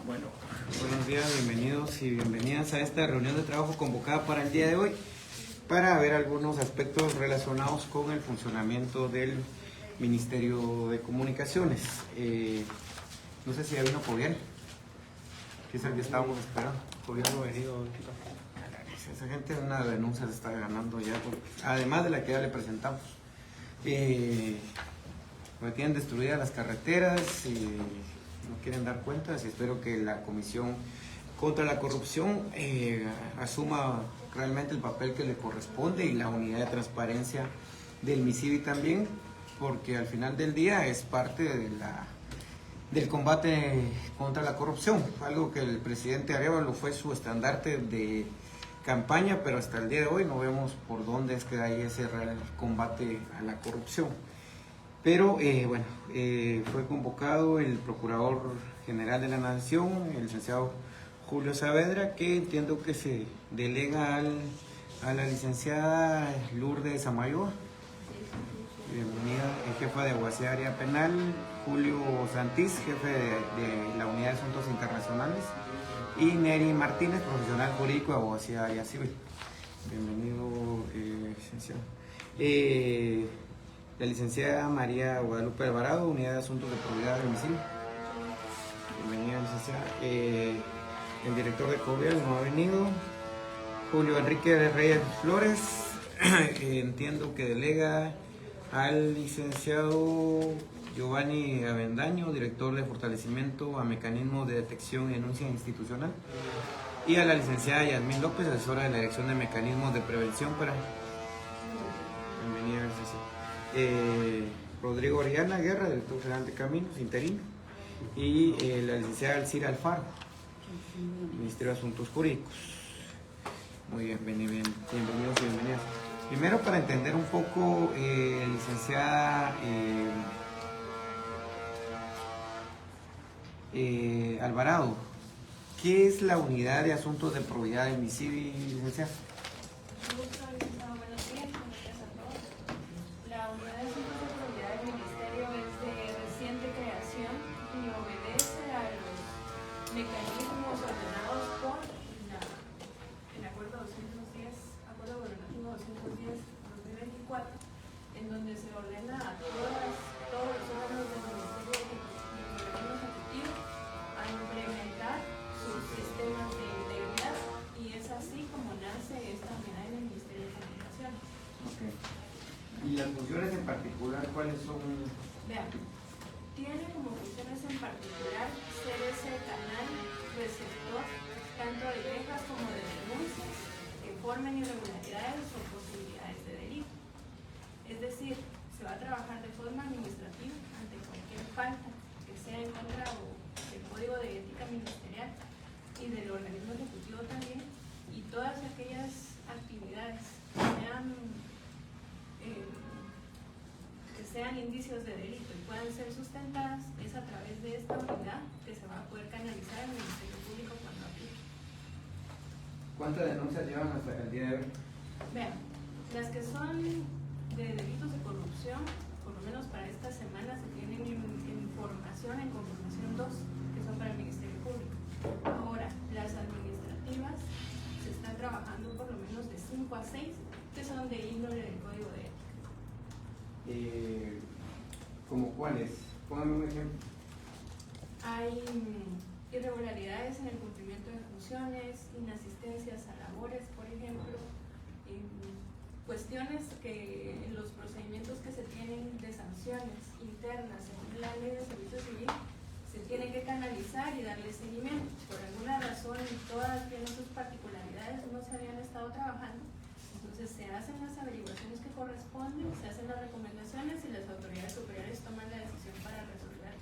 Bueno, buenos días, bienvenidos y bienvenidas a esta reunión de trabajo convocada para el día de hoy para ver algunos aspectos relacionados con el funcionamiento del Ministerio de Comunicaciones. No sé si ya vino Jovial, que es el que estábamos esperando. Jovial no ha venido. Esa gente una denuncia se está ganando ya, además de la que ya le presentamos. Porque tienen destruidas las carreteras y no quieren dar cuentas, y espero que la Comisión contra la Corrupción asuma realmente el papel que le corresponde, y la unidad de transparencia del MICIBI también, porque al final del día es parte del combate contra la corrupción, algo que el presidente Arévalo fue su estandarte de campaña, pero hasta el día de hoy no vemos por dónde es que hay ese real combate a la corrupción. Pero fue convocado el Procurador General de la Nación, el licenciado Julio Saavedra, que entiendo que se delega a la licenciada Lourdes Amayoa, bienvenida, jefa de Abogacía Área Penal, Julio Santiz, jefe de la Unidad de Asuntos Internacionales, y Neri Martínez, profesional jurídico de Abogacía Área Civil. Bienvenido, licenciado. La licenciada María Guadalupe Alvarado, Unidad de Asuntos de Probidad del MICIBI. Bienvenida, licenciada. El director de Jovial no ha venido. Julio Enrique de Reyes Flores, entiendo que delega al licenciado Giovanni Avendaño, director de fortalecimiento a mecanismos de detección y denuncia institucional, y a la licenciada Yasmín López, asesora de la Dirección de Mecanismos de Prevención para... Bienvenida, licenciada. Rodrigo Oriana Guerra, director general de Caminos, interino, y la licenciada Alcira Alfaro, Ministerio de Asuntos Jurídicos. Muy bien, bienvenidos y bienvenidas. Primero, para entender un poco, licenciada Alvarado, ¿qué es la Unidad de Asuntos de Probidad del MICIBI, licenciada? Mecanismos ordenados por el Acuerdo 210, Acuerdo Gubernativo 210-2024, en donde se ordena a todos los órganos del Ministerio de Gobierno Ejecutivo a implementar sus sistemas de integridad, y es así como nace esta unidad en el Ministerio de Comunicaciones. Okay. ¿Y las funciones en particular cuáles son? Vean, tiene como funciones en particular ser ese canal receptor tanto de quejas como de denuncias que formen irregularidades o posibilidades de delito. Es decir, se va a trabajar de forma administrativa ante cualquier falta que sea en contra del Código de Ética Ministerial y del organismo ejecutivo también, y todas aquellas actividades que sean indicios de delito y puedan ser sustentadas, es a través de esta unidad que se va a poder canalizar en el Ministerio Público cuando aplique. ¿Cuántas denuncias llevan hasta el día de hoy? Vean, las que son de delitos de corrupción, por lo menos para esta semana, se tienen en conformación 2, que son para el Ministerio Público. Ahora, las administrativas se están trabajando por lo menos de 5 a 6, que son de índole del Código de Ética. ¿Cómo cuáles? Póngame un ejemplo. Hay irregularidades en el cumplimiento de funciones, inasistencias a labores, por ejemplo, cuestiones que los procedimientos que se tienen de sanciones internas según la Ley de Servicio Civil se tienen que canalizar y darle seguimiento. Por alguna razón, todas tienen sus particularidades, no se habían estado trabajando. Entonces se hacen las averiguaciones que corresponden, se hacen las recomendaciones y las autoridades superiores toman la decisión para resolver.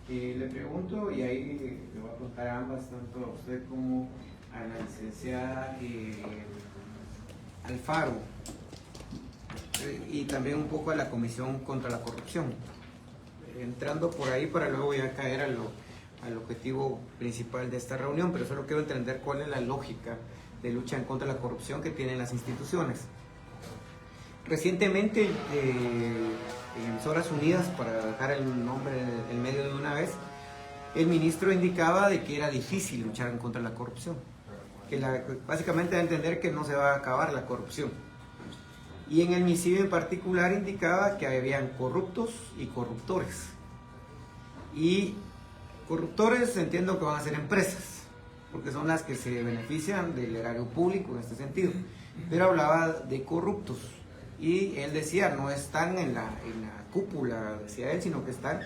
Le pregunto, y ahí le voy a preguntar a ambas, tanto a usted como a la licenciada Alfaro, y también un poco a la Comisión contra la Corrupción. Entrando por ahí para luego ya caer al objetivo principal de esta reunión, pero solo quiero entender cuál es la lógica de lucha en contra de la corrupción que tienen las instituciones. Recientemente, en Emisoras Unidas, para dejar el nombre en medio de una vez, el ministro indicaba de que era difícil luchar en contra de la corrupción, básicamente da a entender que no se va a acabar la corrupción. Y en el misivo en particular indicaba que habían corruptos y corruptores. Y corruptores entiendo que van a ser empresas, porque son las que se benefician del erario público en este sentido. Pero hablaba de corruptos. Y él decía, no están en la cúpula, decía él, sino que están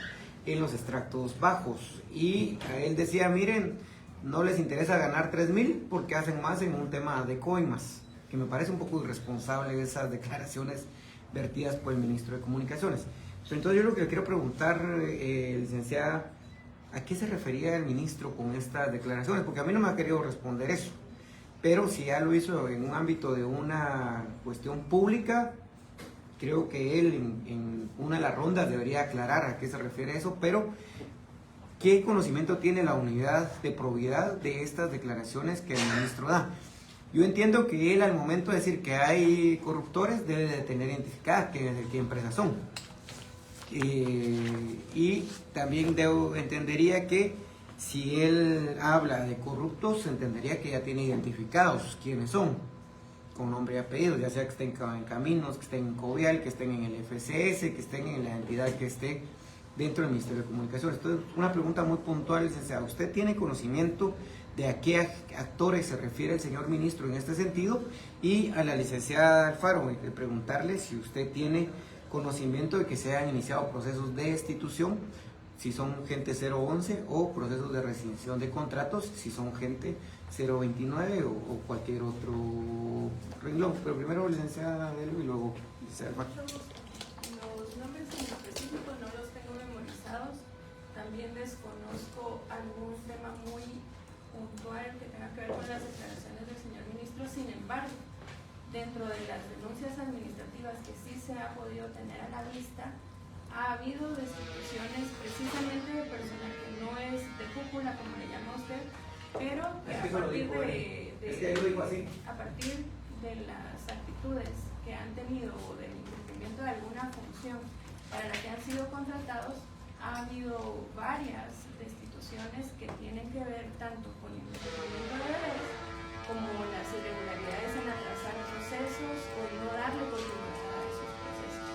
en los extractos bajos. Y él decía, miren, no les interesa ganar 3,000 porque hacen más en un tema de coimas, que me parece un poco irresponsable esas declaraciones vertidas por el ministro de Comunicaciones. Entonces yo lo que le quiero preguntar, licenciada, ¿a qué se refería el ministro con estas declaraciones? Porque a mí no me ha querido responder eso, pero si ya lo hizo en un ámbito de una cuestión pública, creo que él en una de las rondas debería aclarar a qué se refiere eso, pero ¿qué conocimiento tiene la unidad de probidad de estas declaraciones que el ministro da? Yo entiendo que él al momento de decir que hay corruptores debe de tener identificadas qué empresas son. Y también entendería que si él habla de corruptos, entendería que ya tiene identificados quiénes son, con nombre y apellido, ya sea que estén en Caminos, que estén en Covial, que estén en el FCS, que estén en la entidad que esté dentro del Ministerio de Comunicaciones. Entonces, una pregunta muy puntual, licenciado. ¿Usted tiene conocimiento de a qué actores se refiere el señor ministro en este sentido? Y a la licenciada Alfaro, preguntarle si usted tiene conocimiento de que se han iniciado procesos de destitución, si son gente 011, o procesos de rescisión de contratos, si son gente 029 o cualquier otro renglón. Pero primero, licenciada Delo, y luego licenciada Alfaro. Los nombres en específico no los tengo memorizados. También desconozco algún tema muy puntual que tenga que ver con las declaraciones del señor ministro. Sin embargo, dentro de las denuncias administrativas que sí se ha podido tener a la vista, ha habido destituciones precisamente de personal que no es de cúpula, como le llama usted, pero que a partir de las actitudes que han tenido o del incumplimiento de alguna función para la que han sido contratados, ha habido varias destituciones que tienen que ver tanto con el incumplimiento de deberes como las irregularidades en atrasar procesos o no darle continuidad a esos procesos.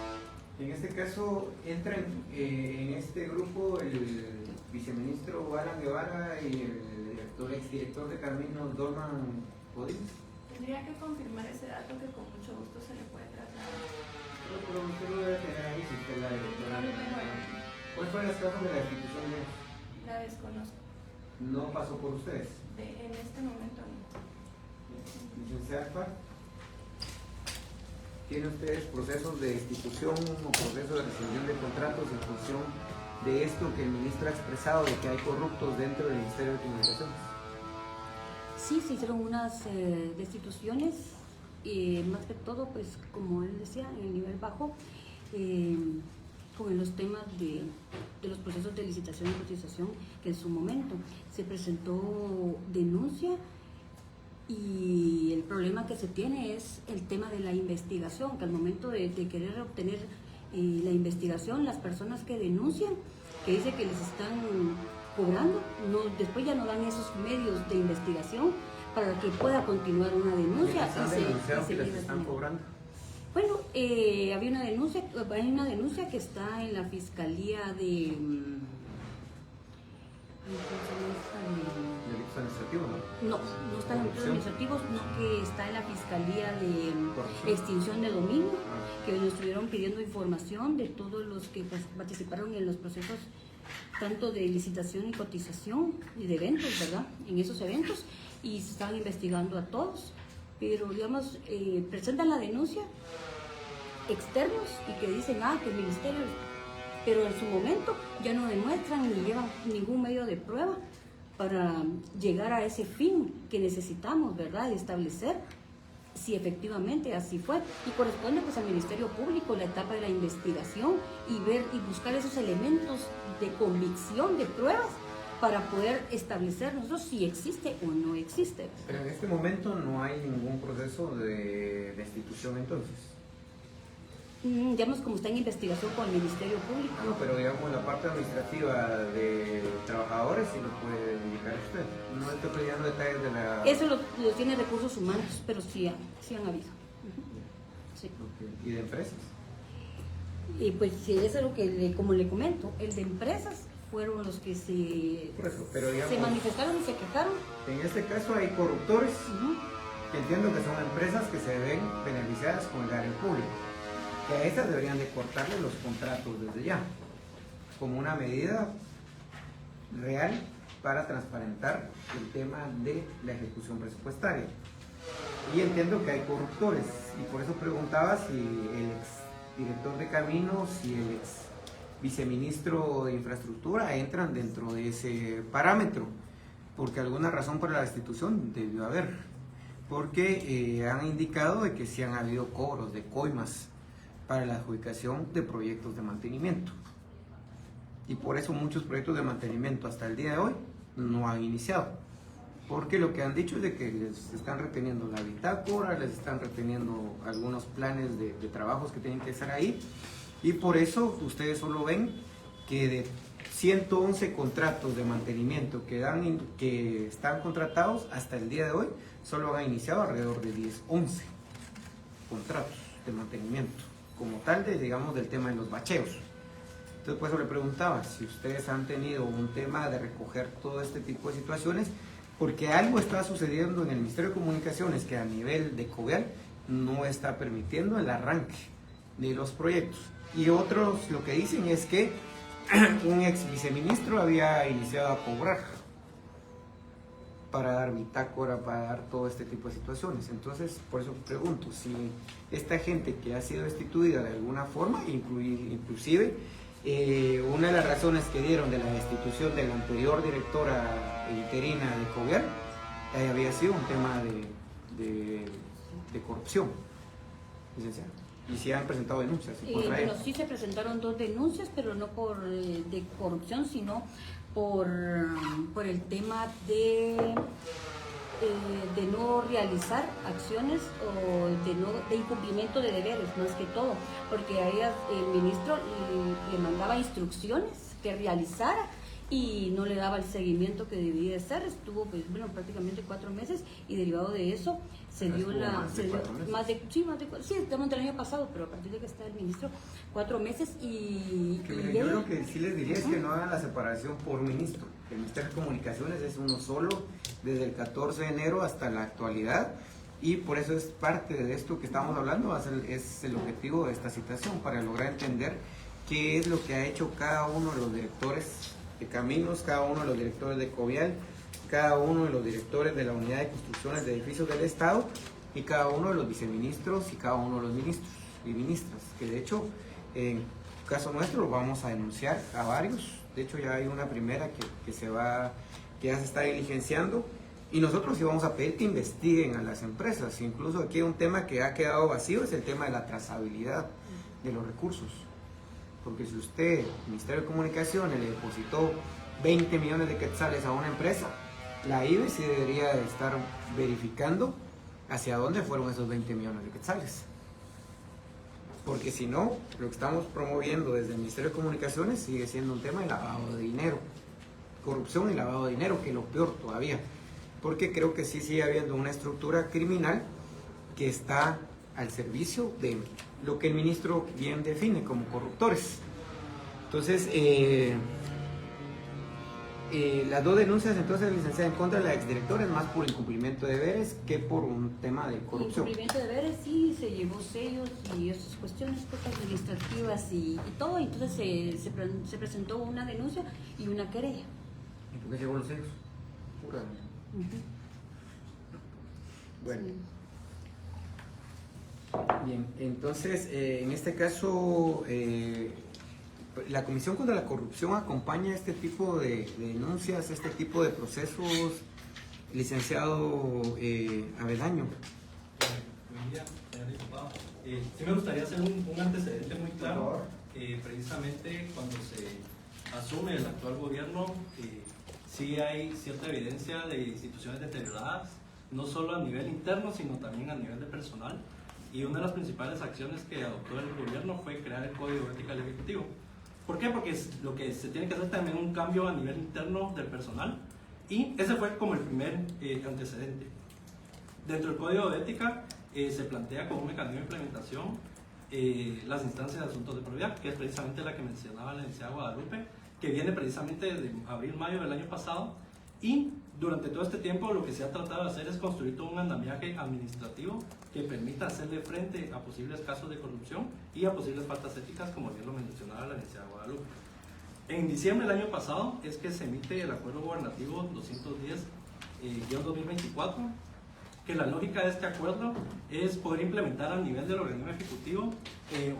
En este caso, entra en este grupo el viceministro Alan Guevara y el exdirector de Caminos, Dorman Podins. Tendría que confirmar ese dato que con mucho gusto se le puede trasladar. Pero usted lo debe tener ahí si usted la directora. No lo tengo ahí. ¿Cuál fue las causas de la destitución de ellos? La desconozco. ¿No pasó por ustedes? En este momento no. Licenciada Alfaro, ¿tienen ustedes procesos de destitución o procesos de rescisión de contratos en función de esto que el ministro ha expresado de que hay corruptos dentro del Ministerio de Comunicaciones? Sí, se hicieron unas destituciones, más que todo, pues como él decía, en el nivel bajo, con los temas de los procesos de licitación y cotización, que en su momento se presentó denuncia. Y el problema que se tiene es el tema de la investigación, que al momento de querer obtener la investigación, las personas que denuncian, que dicen que les están cobrando, después ya no dan esos medios de investigación para que pueda continuar una denuncia. ¿Y les están cobrando? Bueno, hay una denuncia que está en la Fiscalía de... ¿Delitos administrativos, no? No está en los delitos administrativos, sino que está en la Fiscalía de Extinción de Dominio, que nos estuvieron pidiendo información de todos los que participaron en los procesos tanto de licitación y cotización y de eventos, ¿verdad? En esos eventos, y se estaban investigando a todos, pero digamos, presentan la denuncia externos y que dicen, que el ministerio, pero en su momento ya no demuestran ni llevan ningún medio de prueba para llegar a ese fin que necesitamos, ¿verdad? Y establecer si efectivamente así fue. Y corresponde pues al Ministerio Público la etapa de la investigación y ver y buscar esos elementos de convicción, de pruebas, para poder establecer nosotros si existe o no existe. Pero en este momento no hay ningún proceso de destitución entonces. digamos, como está en investigación con el Ministerio Público. No, pero digamos la parte administrativa de trabajadores sí lo puede indicar usted. No estoy pidiendo detalles de la... Eso lo tiene recursos humanos, pero sí han habido. Sí. Okay. ¿Y de empresas? Y pues sí, eso es lo que, como le comento, el de empresas fueron los que Por eso, pero digamos, se manifestaron y se quejaron. En este caso hay corruptores, que entiendo que son empresas que se ven beneficiadas con el área pública, que a esas deberían de cortarle los contratos desde ya, como una medida real para transparentar el tema de la ejecución presupuestaria. Y entiendo que hay corruptores, y por eso preguntaba si el ex director de Caminos y el ex viceministro de Infraestructura entran dentro de ese parámetro, porque alguna razón para la destitución debió haber, porque han indicado de que sí han habido cobros de coimas para la adjudicación de proyectos de mantenimiento, y por eso muchos proyectos de mantenimiento hasta el día de hoy no han iniciado, porque lo que han dicho es de que les están reteniendo la bitácora, les están reteniendo algunos planes de trabajos que tienen que estar ahí, y por eso ustedes solo ven que de 111 contratos de mantenimiento que están contratados hasta el día de hoy, solo han iniciado alrededor de 11 contratos de mantenimiento, como tal, digamos, del tema de los bacheos. Entonces, por eso le preguntaba si ustedes han tenido un tema de recoger todo este tipo de situaciones, porque algo está sucediendo en el Ministerio de Comunicaciones que a nivel de COVEAL no está permitiendo el arranque de los proyectos. Y otros lo que dicen es que un ex viceministro había iniciado a cobrar para dar bitácora, para dar todo este tipo de situaciones. Entonces, por eso pregunto, si esta gente que ha sido destituida de alguna forma, inclusive una de las razones que dieron de la destitución de la anterior directora interina de COVEAL había sido un tema de corrupción, licenciado. Y si han presentado denuncias contra bueno, sí se presentaron 2 denuncias, pero no por de corrupción, sino por el tema de no realizar acciones o de incumplimiento de deberes, más que todo, porque a ellas el ministro le mandaba instrucciones que realizara y no le daba el seguimiento que debía de ser. Estuvo pues, bueno, prácticamente 4 meses, y derivado de eso se dio estamos del año pasado, pero a partir de que está el ministro, 4 meses yo lo que sí les diría es que no hagan la separación por ministro. El Ministerio de Comunicaciones es uno solo desde el 14 de enero hasta la actualidad, y por eso es parte de esto que estamos hablando, es el objetivo de esta citación, para lograr entender qué es lo que ha hecho cada uno de los directores de Caminos, cada uno de los directores de COVEAL, cada uno de los directores de la Unidad de Construcciones de Edificios del Estado, y cada uno de los viceministros y cada uno de los ministros y ministras, que de hecho en el caso nuestro vamos a denunciar a varios. De hecho ya hay una primera que ya se está diligenciando, y nosotros sí vamos a pedir que investiguen a las empresas. Incluso aquí un tema que ha quedado vacío es el tema de la trazabilidad de los recursos, porque si usted, el Ministerio de Comunicaciones, le depositó 20 millones de quetzales a una empresa, la IBE sí debería de estar verificando hacia dónde fueron esos 20 millones de quetzales, porque si no, lo que estamos promoviendo desde el Ministerio de Comunicaciones sigue siendo un tema de lavado de dinero, corrupción y lavado de dinero, que es lo peor todavía, porque creo que sí sigue habiendo una estructura criminal que está al servicio de lo que el ministro bien define como corruptores. Entonces, las 2 denuncias, entonces, licenciada, en contra de la exdirectora es más por incumplimiento de deberes que por un tema de corrupción. Incumplimiento de deberes, sí, se llevó sellos y esas cuestiones administrativas y todo, entonces se presentó una denuncia y una querella. ¿Y por qué llevó los sellos? Pura. Bueno. Sí. Bien, entonces, en este caso, la Comisión contra la Corrupción acompaña este tipo de denuncias, este tipo de procesos, licenciado Avedaño. Buen día, señor diputado. Sí me gustaría hacer un antecedente muy claro. Precisamente cuando se asume el actual gobierno, sí hay cierta evidencia de instituciones deterioradas, no solo a nivel interno, sino también a nivel de personal. y una de las principales acciones que adoptó el gobierno fue crear el Código de Ética del Ejecutivo. ¿Por qué? Porque lo que se tiene que hacer también un cambio a nivel interno del personal, y ese fue como el primer antecedente. Dentro del Código de Ética se plantea como un mecanismo de implementación las instancias de asuntos de probidad, que es precisamente la que mencionaba la licenciada Guadalupe, que viene precisamente de abril-mayo del año pasado, y durante todo este tiempo lo que se ha tratado de hacer es construir todo un andamiaje administrativo que permita hacerle frente a posibles casos de corrupción y a posibles faltas éticas, como bien lo mencionaba la licenciada Guadalupe. En diciembre del año pasado es que se emite el Acuerdo Gubernativo 210-2024, que la lógica de este acuerdo es poder implementar a nivel del organismo ejecutivo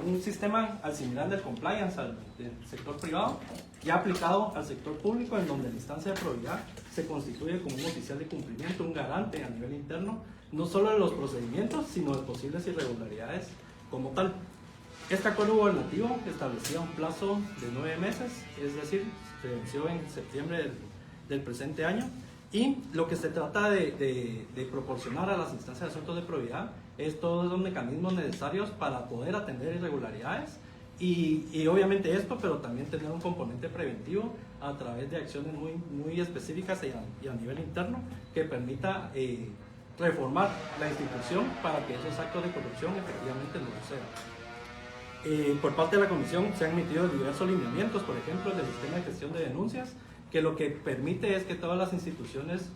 un sistema al similar del compliance del sector privado, ya aplicado al sector público, en donde la instancia de probidad se constituye como un oficial de cumplimiento, un garante a nivel interno, no solo de los procedimientos, sino de posibles irregularidades como tal. Este acuerdo gubernativo establecía un plazo de 9 meses, es decir, se venció en septiembre del presente año, y lo que se trata de proporcionar a las instancias de asuntos de probidad es todos los mecanismos necesarios para poder atender irregularidades y obviamente esto, pero también tener un componente preventivo a través de acciones muy específicas y a nivel interno que permita reformar la institución para que esos actos de corrupción efectivamente no sucedan. Por parte de la Comisión se han emitido diversos lineamientos, por ejemplo, del sistema de gestión de denuncias, que lo que permite es que todas las instituciones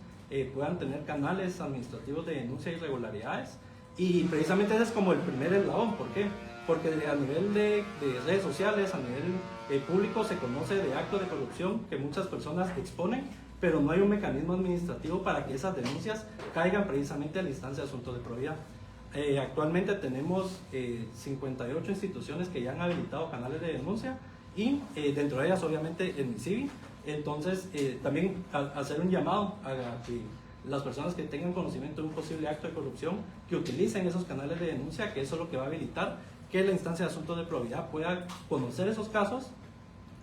puedan tener canales administrativos de denuncia de irregularidades, y precisamente ese es como el primer eslabón. ¿Por qué? Porque a nivel de redes sociales, a nivel público, se conoce de actos de corrupción que muchas personas exponen, pero no hay un mecanismo administrativo para que esas denuncias caigan precisamente a la instancia de asuntos de probidad. Actualmente tenemos 58 instituciones que ya han habilitado canales de denuncia, y dentro de ellas obviamente el MISIBI. Entonces también hacer un llamado a que las personas que tengan conocimiento de un posible acto de corrupción, que utilicen esos canales de denuncia, que eso es lo que va a habilitar que la instancia de asuntos de probidad pueda conocer esos casos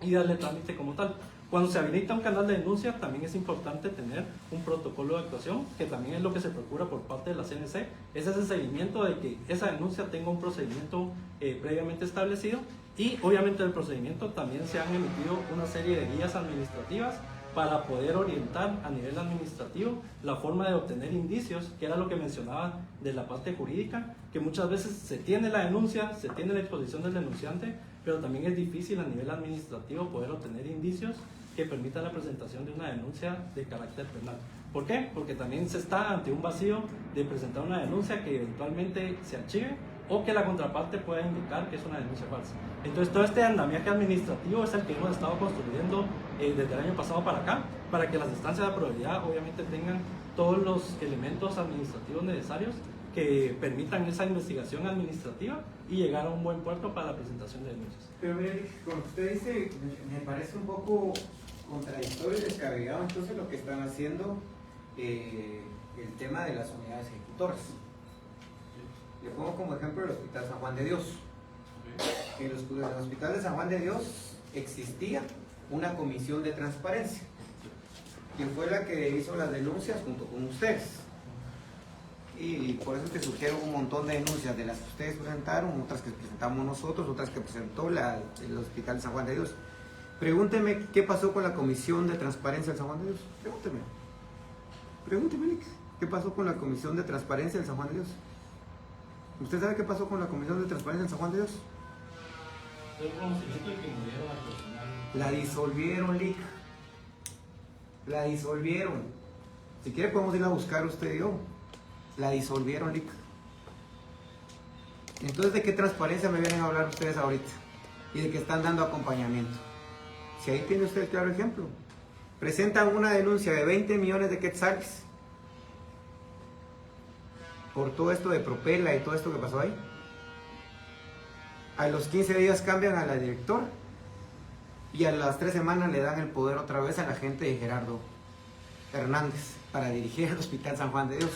y darle trámite como tal. Cuando se habilita un canal de denuncia, también es importante tener un protocolo de actuación, que también es lo que se procura por parte de la CNC, es ese seguimiento de que esa denuncia tenga un procedimiento previamente establecido, y obviamente del procedimiento también se han emitido una serie de guías administrativas para poder orientar a nivel administrativo la forma de obtener indicios, que era lo que mencionaba de la parte jurídica, que muchas veces se tiene la denuncia, se tiene la exposición del denunciante, pero también es difícil a nivel administrativo poder obtener indicios que permitan la presentación de una denuncia de carácter penal. ¿Por qué? Porque también se está ante un vacío de presentar una denuncia que eventualmente se archive, o que la contraparte pueda indicar que es una denuncia falsa. Entonces todo este andamiaje administrativo es el que hemos estado construyendo desde el año pasado para acá, para que las instancias de probidad obviamente tengan todos los elementos administrativos necesarios que permitan esa investigación administrativa y llegar a un buen puerto para la presentación de denuncias. Pero mire, cuando usted dice, me parece un poco contradictorio y descabellado entonces lo que están haciendo el tema de las unidades ejecutoras. Le pongo como ejemplo el Hospital San Juan de Dios. En el Hospital de San Juan de Dios existía una comisión de transparencia, quien fue la que hizo las denuncias junto con ustedes. Y por eso es que surgieron un montón de denuncias, de las que ustedes presentaron, otras que presentamos nosotros, otras que presentó el Hospital de San Juan de Dios. Pregúnteme qué pasó con la comisión de transparencia del San Juan de Dios. Pregúnteme, Nick, ¿qué pasó con la comisión de transparencia del San Juan de Dios? ¿Usted sabe qué pasó con la Comisión de Transparencia en San Juan de Dios? El conocimiento de que murieron al personal. La disolvieron, Lick. La disolvieron. Si quiere podemos ir a buscar usted y yo. La disolvieron, Lick. Entonces, ¿de qué transparencia me vienen a hablar ustedes ahorita? Y de que están dando acompañamiento. Si ahí tiene usted el claro ejemplo. Presentan una denuncia de 20 millones de quetzales por todo esto de Propela y todo esto que pasó ahí. A los 15 días cambian a la directora y a las 3 semanas le dan el poder otra vez a la gente de Gerardo Hernández para dirigir el Hospital San Juan de Dios.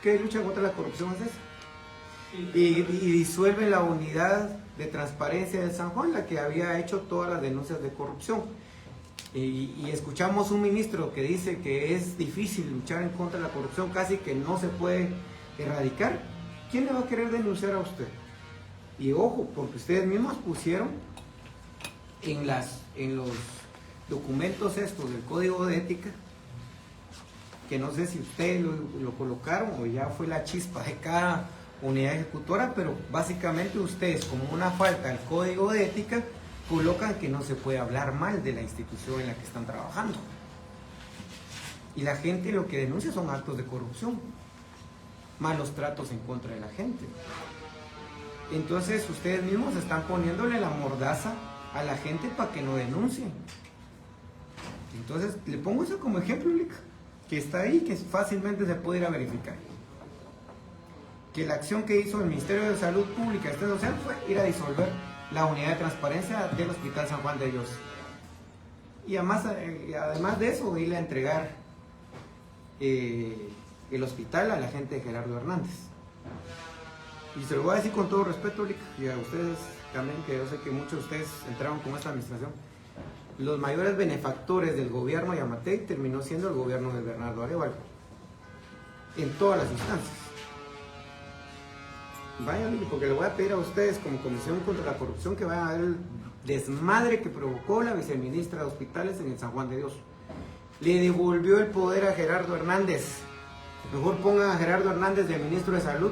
¿Qué lucha contra la corrupción es esa? Y disuelve la unidad de transparencia de San Juan, la que había hecho todas las denuncias de corrupción. Y escuchamos un ministro que dice que es difícil luchar en contra de la corrupción, casi que no se puede erradicar, ¿quién le va a querer denunciar a usted? Y ojo, porque ustedes mismos pusieron en los documentos estos del Código de Ética, que no sé si ustedes lo colocaron o ya fue la chispa de cada unidad ejecutora, pero básicamente ustedes, como una falta al Código de Ética, colocan que no se puede hablar mal de la institución en la que están trabajando. Y la gente lo que denuncia son actos de corrupción, malos tratos en contra de la gente. Entonces ustedes mismos están poniéndole la mordaza a la gente para que no denuncien. Entonces le pongo eso como ejemplo, Lica, que está ahí, que fácilmente se puede ir a verificar. Que la acción que hizo el Ministerio de Salud Pública y Asistencia Social fue ir a disolver la unidad de transparencia del Hospital San Juan de Dios. Y además de eso, irle a entregar el hospital a la gente de Gerardo Hernández. Y se lo voy a decir con todo respeto, Lica, y a ustedes también, que yo sé que muchos de ustedes entraron con esta administración. Los mayores benefactores del gobierno de Yamatei terminó siendo el gobierno de Bernardo Arévalo, en todas las instancias. Vayan, porque le voy a pedir a ustedes como Comisión contra la Corrupción que vayan a ver el desmadre que provocó la viceministra de Hospitales en el San Juan de Dios. Le devolvió el poder a Gerardo Hernández. Mejor pongan a Gerardo Hernández de ministro de Salud.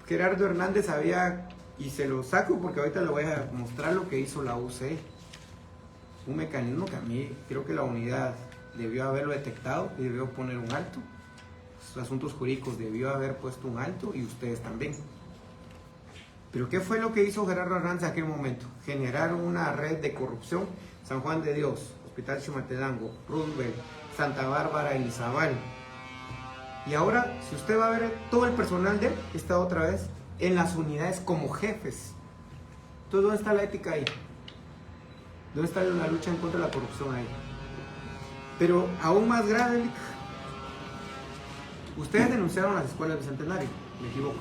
Gerardo Hernández había, y se lo saco porque ahorita le voy a mostrar lo que hizo la UCE. Un mecanismo que a mí creo que la unidad debió haberlo detectado y debió poner un alto. Los asuntos jurídicos debió haber puesto un alto y ustedes también. Pero ¿qué fue lo que hizo Gerardo Hernández en aquel momento? Generar una red de corrupción. San Juan de Dios, Hospital Chimaltenango, Roosevelt, Santa Bárbara y Izabal. Y ahora, si usted va a ver, todo el personal de él está otra vez en las unidades como jefes. Entonces, ¿dónde está la ética ahí? ¿Dónde está la lucha en contra de la corrupción ahí? Pero aún más grave, ustedes denunciaron las escuelas Bicentenario, me equivoco.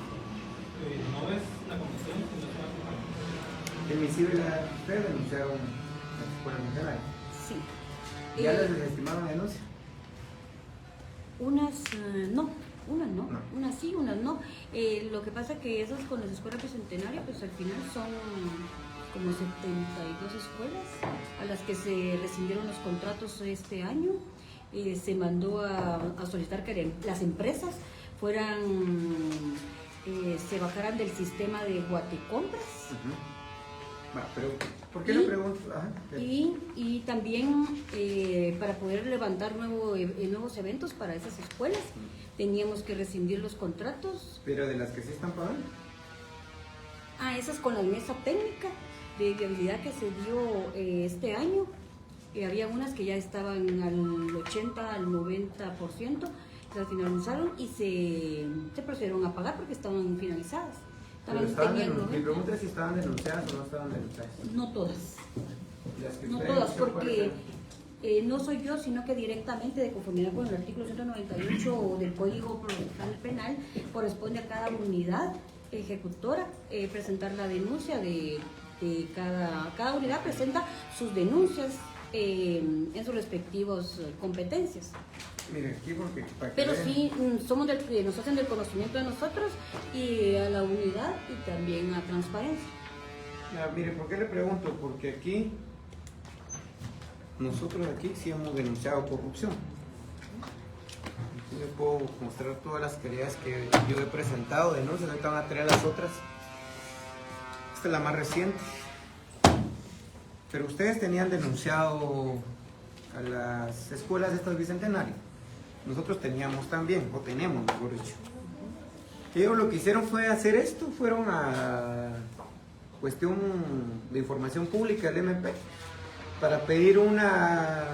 No es la comisión, sino es una compañía. En Misible, ustedes denunciaron las escuelas Bicentenario. Sí. ¿Ya les desestimaron la denuncia? Unas no, unas no, No. unas sí, unas no. Lo que pasa que esas con las escuelas Bicentenario, pues al final son como 72 escuelas a las que se rescindieron los contratos este año. Se mandó a solicitar que las empresas fueran, se bajaran del sistema de Guatecompras. Bueno, pero ¿por qué lo pregunto? Ajá. Y también para poder levantar nuevos eventos para esas escuelas, teníamos que rescindir los contratos. Pero de las que sí están pagando. Esas con la mesa técnica de viabilidad que se dio este año. Había unas que ya estaban al 80, al 90%, las finalizaron y se procedieron a pagar porque estaban finalizadas. Mi pregunta es si estaban denunciadas o no estaban denunciadas. No todas. Las que No ustedes todas, denunciaron, porque ¿cuáles no soy yo, sino que directamente, de conformidad con el artículo 198 del Código Procesal Penal, corresponde a cada unidad ejecutora presentar la denuncia de cada unidad presenta sus denuncias en sus respectivas competencias. Mire, aquí porque Pero sí, nos hacen del conocimiento de nosotros y a la unidad y también a transparencia. Mire, ¿por qué le pregunto? Porque aquí, nosotros aquí sí hemos denunciado corrupción. Aquí les puedo mostrar todas las querellas que yo he presentado, denuncias, ahorita van a traer las otras. Esta es la más reciente. Pero ustedes tenían denunciado a las escuelas estas Bicentenario. Nosotros teníamos también, o tenemos, mejor dicho. Ellos lo que hicieron fue hacer esto, fueron a cuestión de información pública del MP para pedir una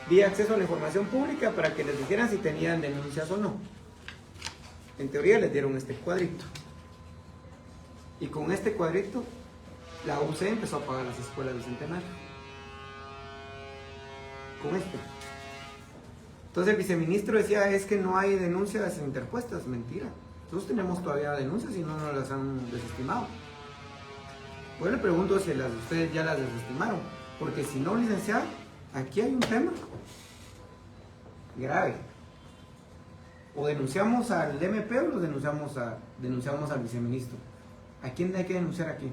vía acceso a la información pública para que les dijeran si tenían denuncias o no. En teoría les dieron este cuadrito. Y con este cuadrito, la UCE empezó a pagar las escuelas Bicentenario. Con esto. Entonces el viceministro decía, es que no hay denuncias interpuestas. Mentira. Nosotros tenemos todavía denuncias y no nos las han desestimado. Pues le pregunto si ustedes ya las desestimaron. Porque si no, licenciado, aquí hay un tema grave. O denunciamos al MP o lo denunciamos al viceministro. ¿A quién hay que denunciar aquí?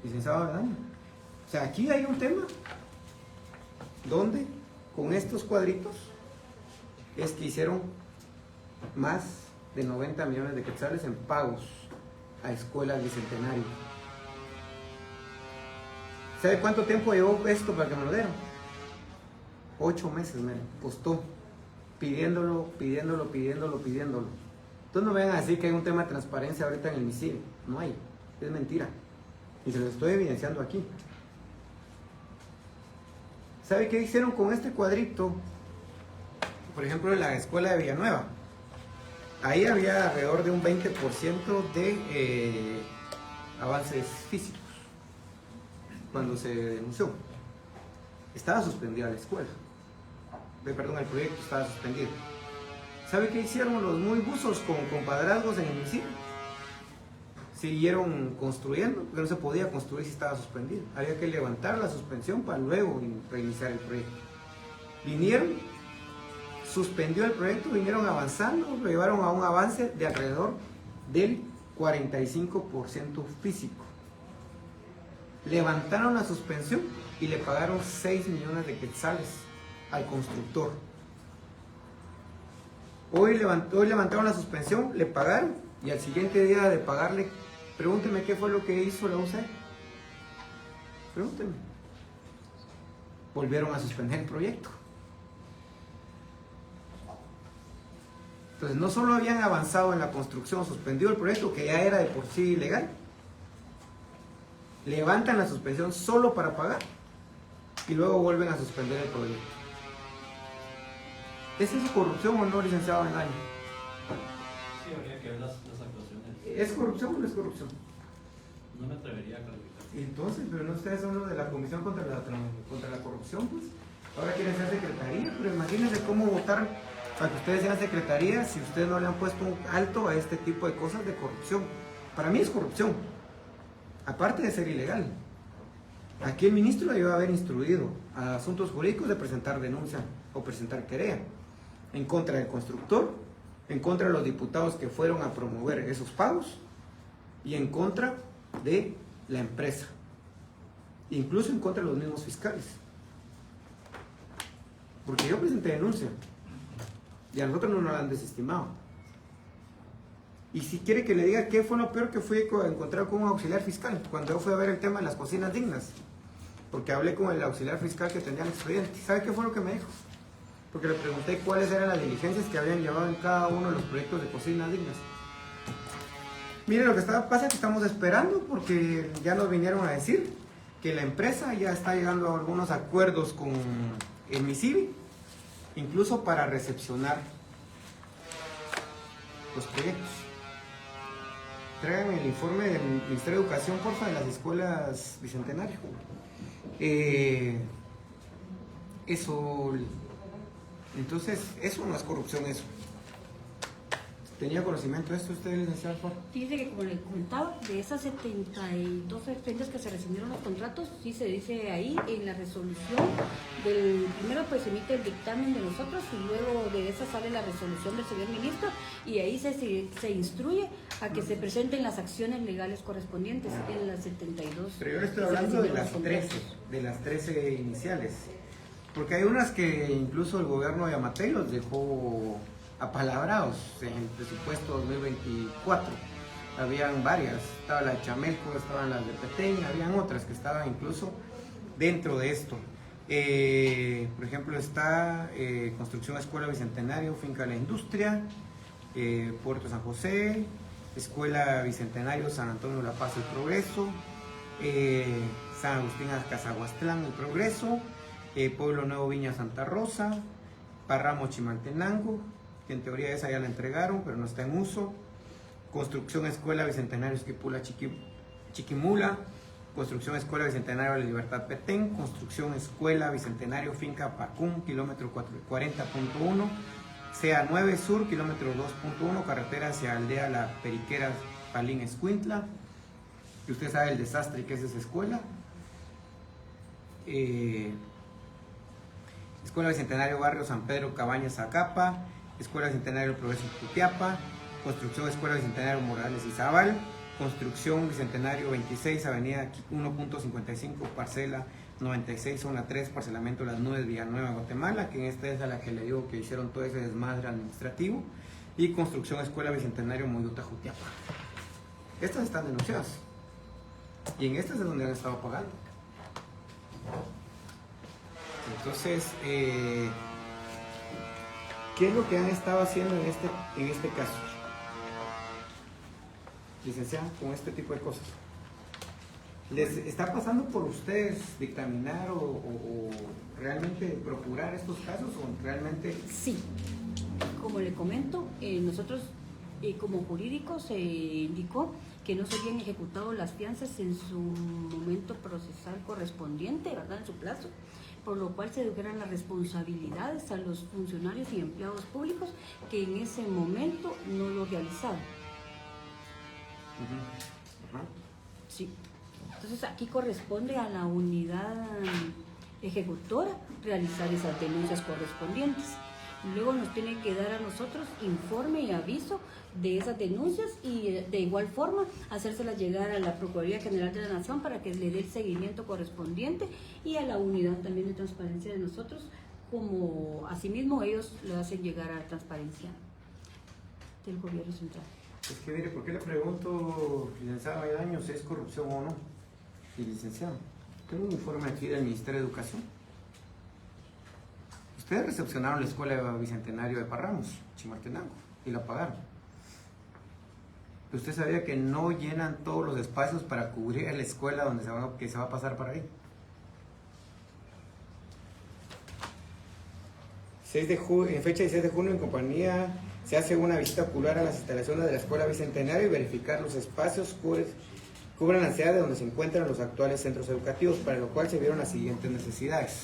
Licenciado Avendaño. O sea, aquí hay un tema donde con estos cuadritos es que hicieron más de 90 millones de quetzales en pagos a escuelas bicentenario. ¿Sabe cuánto tiempo llevó esto para que me lo dieran? 8 meses me costó, pidiéndolo. Entonces no vengan a decir que hay un tema de transparencia ahorita en el MISIV. No hay, es mentira. Y se lo estoy evidenciando aquí. ¿Sabe qué hicieron con este cuadrito? Por ejemplo, en la escuela de Villanueva. Ahí había alrededor de un 20% de avances físicos cuando se denunció. Estaba suspendida la escuela. Perdón, el proyecto estaba suspendido. ¿Sabe qué hicieron los muy buzos con compadrazgos en el municipio? Siguieron construyendo, porque no se podía construir si estaba suspendido. Había que levantar la suspensión para luego reiniciar el proyecto. Vinieron, suspendió el proyecto, vinieron avanzando, lo llevaron a un avance de alrededor del 45% físico. Levantaron la suspensión y le pagaron 6 millones de quetzales al constructor. Hoy levantaron la suspensión, le pagaron y al siguiente día de pagarle, pregúnteme qué fue lo que hizo la UCE. Pregúnteme. Volvieron a suspender el proyecto. Entonces no solo habían avanzado en la construcción, suspendió el proyecto que ya era de por sí ilegal. Levantan la suspensión solo para pagar y luego vuelven a suspender el proyecto. ¿Es eso corrupción o no, licenciado Avendaño? Sí, habría que ver las actuaciones. ¿Es corrupción o no es corrupción? No me atrevería a calificar. Entonces, pero no ustedes son los de la Comisión contra la Corrupción, pues. Ahora quieren ser secretaría, pero imagínense cómo votar para que ustedes sean secretaría si ustedes no le han puesto un alto a este tipo de cosas de corrupción. Para mí es corrupción, aparte de ser ilegal. Aquí el ministro le iba a haber instruido a asuntos jurídicos de presentar denuncia o presentar querella en contra del constructor, en contra de los diputados que fueron a promover esos pagos y en contra de la empresa, incluso en contra de los mismos fiscales. Porque yo presenté denuncia y a nosotros no nos la han desestimado. Y si quiere que le diga qué fue lo peor que fui a encontrar con un auxiliar fiscal cuando yo fui a ver el tema de las cocinas dignas, porque hablé con el auxiliar fiscal que tenía el expediente. ¿Sabe qué fue lo que me dijo? Porque le pregunté cuáles eran las diligencias que habían llevado en cada uno de los proyectos de cocinas dignas. Mire, lo que pasa es que estamos esperando porque ya nos vinieron a decir que la empresa ya está llegando a algunos acuerdos con el MISIV, incluso para recepcionar los proyectos. Tráiganme el informe del Ministerio de Educación, porfa, de las escuelas Bicentenario. Entonces, eso no es corrupción, eso. ¿Tenía conocimiento de esto usted, licenciado Alfaro? Dice que, como le comentaba, de esas 72 expedientes que se rescindieron los contratos, sí se dice ahí en la resolución primero pues se emite el dictamen de nosotros y luego de esa sale la resolución del señor ministro y ahí se instruye a que se presenten las acciones legales correspondientes en las 72. Pero yo le estoy hablando de las 13 iniciales, porque hay unas que incluso el gobierno de Yamatei los dejó apalabrados en el presupuesto 2024. Habían varias, estaba la de Chamelco, estaban las de Petén, habían otras que estaban incluso dentro de esto. Por ejemplo, está Construcción Escuela Bicentenario, Finca La Industria, Puerto San José, Escuela Bicentenario San Antonio La Paz El Progreso, San Agustín Cazahuastlán El Progreso, Pueblo Nuevo Viña Santa Rosa, Parramo Chimaltenango, que en teoría esa ya la entregaron, pero no está en uso. Construcción Escuela Bicentenario Esquipula Chiquimula, Construcción Escuela Bicentenario La Libertad Petén, Construcción Escuela Bicentenario Finca Pacún, kilómetro 40.1, CA 9 Sur, kilómetro 2.1, carretera hacia Aldea La Periquera, Palín Escuintla, y usted sabe el desastre que es esa escuela. Escuela Bicentenario Barrio San Pedro Cabañas Zacapa, Escuela Bicentenario Progreso Jutiapa, construcción Escuela Bicentenario Morales Izabal, construcción Bicentenario 26, avenida 1.55, parcela 96, zona 3, parcelamiento Las Nubes, Villanueva, Guatemala, que en esta es a la que le digo que hicieron todo ese desmadre administrativo, y construcción Escuela Bicentenario Moyuta Jutiapa. Estas están denunciadas, y en estas es donde han estado pagando. Entonces, ¿qué es lo que han estado haciendo en este caso? Licenciada, con este tipo de cosas. ¿Les está pasando por ustedes dictaminar o realmente procurar estos casos o realmente? Sí, como le comento, nosotros como jurídicos se indicó que no se habían ejecutado las fianzas en su momento procesal correspondiente, ¿verdad? En su plazo, por lo cual se dedujeran las responsabilidades a los funcionarios y empleados públicos que en ese momento no lo realizaban. Sí. Entonces aquí corresponde a la unidad ejecutora realizar esas denuncias correspondientes. Luego nos tiene que dar a nosotros informe y aviso de esas denuncias y de igual forma hacérselas llegar a la Procuraduría General de la Nación para que le dé el seguimiento correspondiente y a la unidad también de transparencia de nosotros, como asimismo ellos lo hacen llegar a transparencia del gobierno central. Es que mire, ¿por qué le pregunto, licenciado Maidaño, si es corrupción o no? Y licenciado, tengo un informe aquí del Ministerio de Educación. Ustedes recepcionaron la Escuela Bicentenario de Parramos, Chimaltenango, y la pagaron. ¿Usted sabía que no llenan todos los espacios para cubrir la escuela donde se va a pasar para ahí? 6 fecha de 6 de junio, en compañía, se hace una visita ocular a las instalaciones de la Escuela Bicentenario y verificar los espacios cubren la necesidad de donde se encuentran los actuales centros educativos, para lo cual se vieron las siguientes necesidades.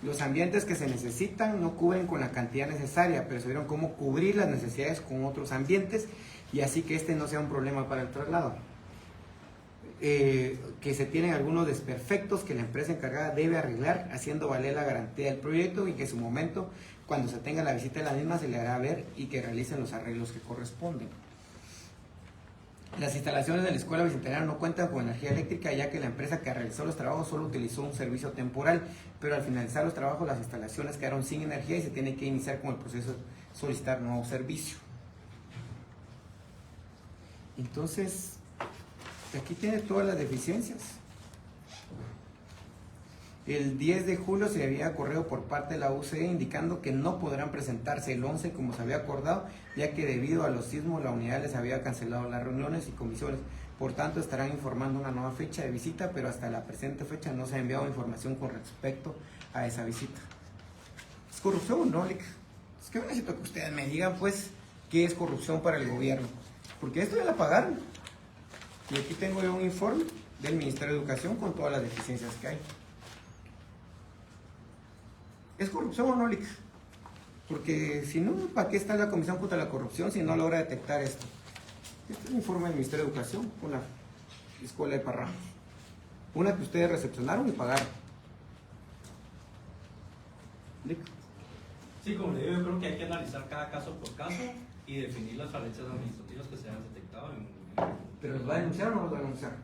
Los ambientes que se necesitan no cubren con la cantidad necesaria, pero se vieron cómo cubrir las necesidades con otros ambientes y así que este no sea un problema para el traslado. Que se tienen algunos desperfectos que la empresa encargada debe arreglar, haciendo valer la garantía del proyecto y que en su momento, cuando se tenga la visita de la misma, se le hará ver y que realicen los arreglos que corresponden. Las instalaciones de la Escuela Bicentenario no cuentan con energía eléctrica, ya que la empresa que realizó los trabajos solo utilizó un servicio temporal, pero al finalizar los trabajos las instalaciones quedaron sin energía y se tiene que iniciar con el proceso de solicitar nuevo servicio. Entonces, aquí tiene todas las deficiencias. El 10 de julio se había correo por parte de la UCE indicando que no podrán presentarse el 11 como se había acordado, ya que debido a los sismos la unidad les había cancelado las reuniones y comisiones. Por tanto, estarán informando una nueva fecha de visita, pero hasta la presente fecha no se ha enviado información con respecto a esa visita. ¿Es corrupción o no, Lic? Es que necesito que ustedes me digan, pues, qué es corrupción para el gobierno. Porque esto ya la pagaron. Y aquí tengo yo un informe del Ministerio de Educación con todas las deficiencias que hay. ¿Es corrupción o no, Lic? Porque si no, ¿para qué está la Comisión contra la Corrupción si no logra detectar esto? Este es un informe del Ministerio de Educación con la Escuela de Parramos. Una que ustedes recepcionaron y pagaron. ¿Lic? Sí, como le digo, yo creo que hay que analizar cada caso por caso y definir las falencias administrativas que se han detectado. ¿Pero los va a denunciar o no los va a denunciar?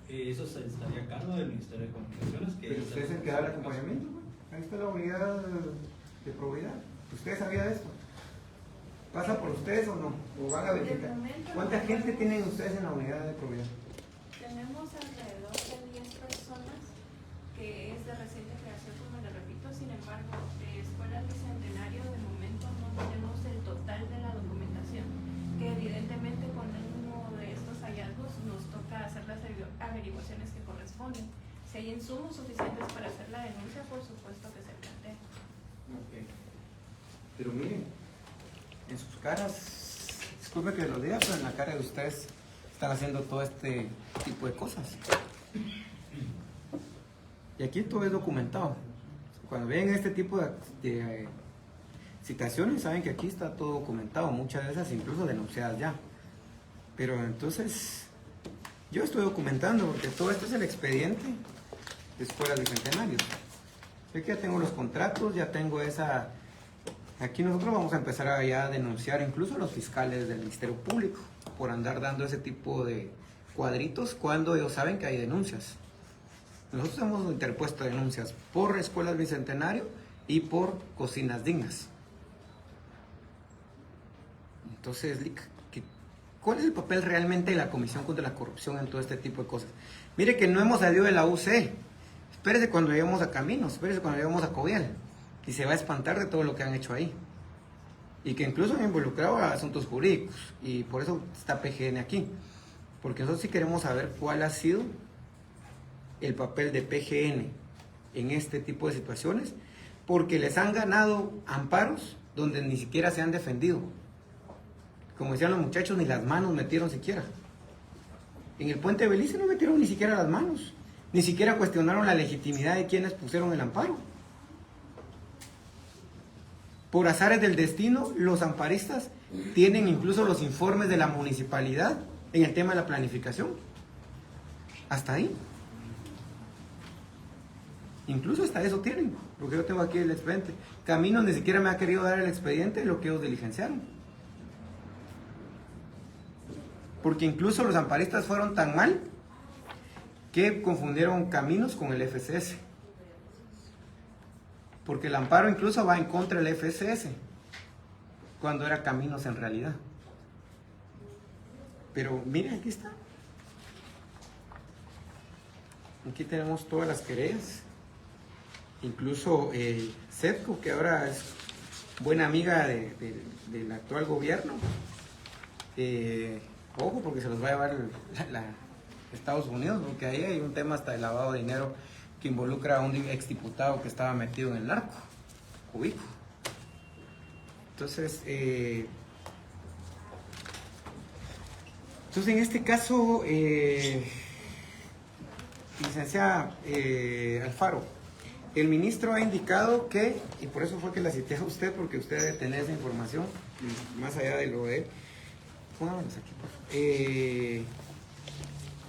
Eso estaría a cargo del Ministerio de Comunicaciones. Pero usted es el que da el acompañamiento, ¿no? Ahí está la unidad de probidad. ¿Usted sabía de esto? ¿Pasa por ustedes o no? ¿O van a verificar? ¿Cuánta gente tienen ustedes en la unidad de probidad? Tenemos alrededor de 10 personas, que es de reciente creación, como le repito. Sin embargo, de Escuela Bicentenario de momento no tenemos el total de la documentación, que evidentemente con uno de estos hallazgos nos toca hacer las averiguaciones que corresponden. Si hay insumos suficientes para hacer la denuncia, por supuesto que se plantea. Okay. Pero miren, en sus caras, disculpe que lo diga, pero en la cara de ustedes están haciendo todo este tipo de cosas. Y aquí todo es documentado. Cuando ven este tipo de citaciones, saben que aquí está todo documentado, muchas de esas incluso denunciadas ya. Pero entonces, yo estoy documentando porque todo esto es el expediente de Escuelas Bicentenarios. Sé que ya tengo los contratos, ya tengo esa Aquí nosotros vamos a empezar a ya denunciar incluso a los fiscales del Ministerio Público por andar dando ese tipo de cuadritos cuando ellos saben que hay denuncias. Nosotros hemos interpuesto denuncias por Escuelas Bicentenario y por Cocinas Dignas. Entonces, ¿cuál es el papel realmente de la Comisión contra la Corrupción en todo este tipo de cosas? Mire que no hemos salido de la UC. Espérese cuando lleguemos a Caminos, espérese cuando lleguemos a Covial. Y se va a espantar de todo lo que han hecho ahí. Y que incluso han involucrado a asuntos jurídicos. Y por eso está PGN aquí. Porque nosotros sí queremos saber cuál ha sido el papel de PGN en este tipo de situaciones. Porque les han ganado amparos donde ni siquiera se han defendido. Como decían los muchachos, ni las manos metieron siquiera. En el puente de Belice no metieron ni siquiera las manos. Ni siquiera cuestionaron la legitimidad de quienes pusieron el amparo. Por azares del destino, los amparistas tienen incluso los informes de la municipalidad en el tema de la planificación. Hasta ahí. Incluso hasta eso tienen, porque yo tengo aquí el expediente. Caminos ni siquiera me ha querido dar el expediente de lo que ellos diligenciaron. Porque incluso los amparistas fueron tan mal que confundieron Caminos con el FCS. Porque el amparo incluso va en contra del FCS, cuando era Caminos en realidad. Pero miren, aquí está. Aquí tenemos todas las querellas. Incluso CEDCO, que ahora es buena amiga del actual gobierno. Ojo, porque se los va a llevar Estados Unidos, porque ahí hay un tema hasta de lavado de dinero que involucra a un exdiputado que estaba metido en el narco, Cubico. Entonces, en este caso, licenciada Alfaro, el ministro ha indicado que, y por eso fue que la cité a usted, porque usted debe tener esa información, más allá de lo de él. Póngamelos aquí, por favor.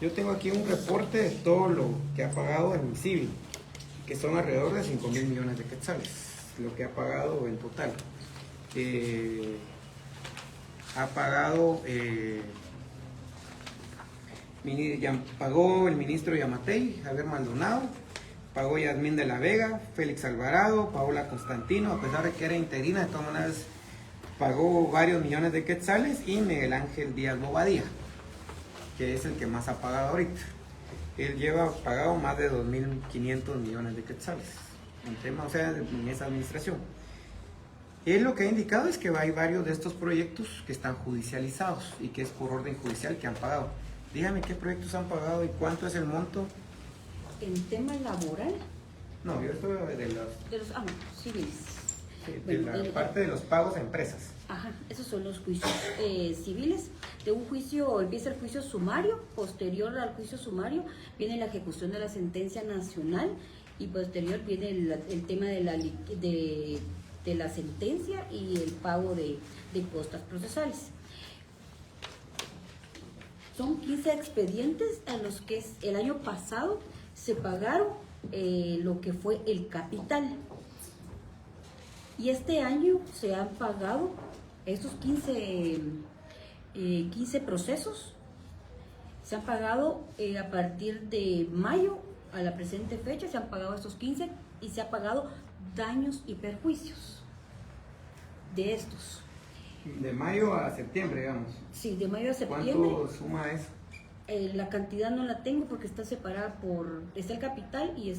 Yo tengo aquí un reporte de todo lo que ha pagado el MICIBI, que son alrededor de 5.000 millones de quetzales, lo que ha pagado en total. Ha pagado, pagó el ministro Yamatei, Javier Maldonado, pagó Yasmín de la Vega, Félix Alvarado, Paola Constantino, a pesar de que era interina, de todas maneras pagó varios millones de quetzales, y Miguel Ángel Díaz Bobadilla, que es el que más ha pagado ahorita. Él lleva pagado más de 2.500 millones de quetzales en tema, o sea, en esa administración. Él lo que ha indicado es que hay varios de estos proyectos que están judicializados y que es por orden judicial que han pagado. Dígame qué proyectos han pagado y cuánto es el monto. ¿En tema laboral? No, yo estoy de los civiles. de la parte de los pagos a empresas. Ajá, esos son los juicios civiles. De un juicio empieza el juicio sumario, posterior al juicio sumario viene la ejecución de la sentencia nacional y posterior viene el tema de la sentencia y el pago de costas procesales. Son 15 expedientes a los que el año pasado se pagaron lo que fue el capital. Y este año se han pagado estos 15 procesos, se han pagado a partir de mayo a la presente fecha, se han pagado estos 15 y se ha pagado daños y perjuicios de estos. De mayo a septiembre, digamos. Sí, de mayo a septiembre. ¿Cuánto suma eso? La cantidad no la tengo porque está separada está el capital y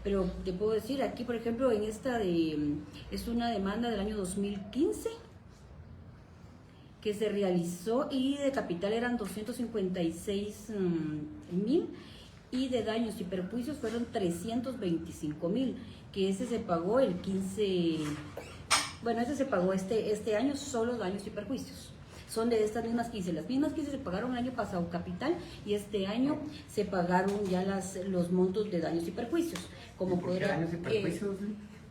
pero te puedo decir, aquí por ejemplo en esta es una demanda del año 2015 que se realizó y de capital eran 256,000 y de daños y perjuicios fueron 325,000, que ese se pagó el 15, bueno, ese se pagó este año, solo daños y perjuicios. Son de estas mismas 15. Las mismas 15 se pagaron el año pasado capital y este año se pagaron ya los montos de daños y perjuicios. Como ¿Por qué daños y perjuicios?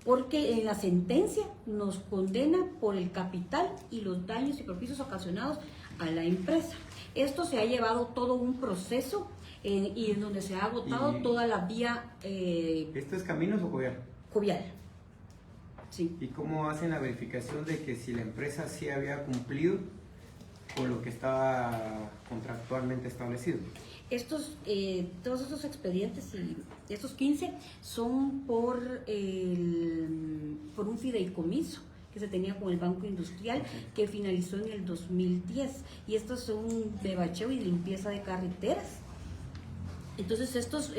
Porque en la sentencia nos condena por el capital y los daños y perjuicios ocasionados a la empresa. Esto se ha llevado todo un proceso y en donde se ha agotado toda la vía. ¿Esto es Caminos o Covial? Covial. Sí. ¿Y cómo hacen la verificación de que si la empresa sí había cumplido con lo que estaba contractualmente establecido? Todos estos expedientes y estos 15 son por un fideicomiso que se tenía con el Banco Industrial, que finalizó en el 2010, y estos son de bacheo y limpieza de carreteras. Entonces estos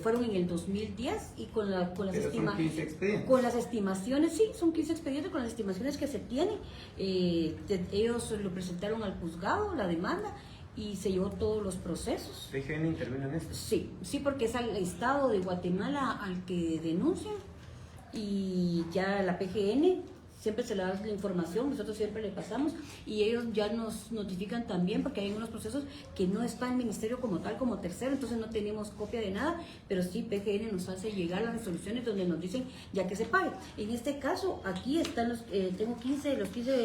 fueron en el 2010 y con las estimaciones, sí, son 15 expedientes con las estimaciones que se tienen. Ellos lo presentaron al juzgado, la demanda, y se llevó todos los procesos. ¿PGN intervino en esto? Sí, porque es al Estado de Guatemala al que denuncian, y ya la PGN siempre se le da la información, nosotros siempre le pasamos, y ellos ya nos notifican también, porque hay unos procesos que no está el ministerio como tal, como tercero, entonces no tenemos copia de nada, pero sí PGN nos hace llegar las resoluciones donde nos dicen ya que se pague. En este caso, aquí están tengo 15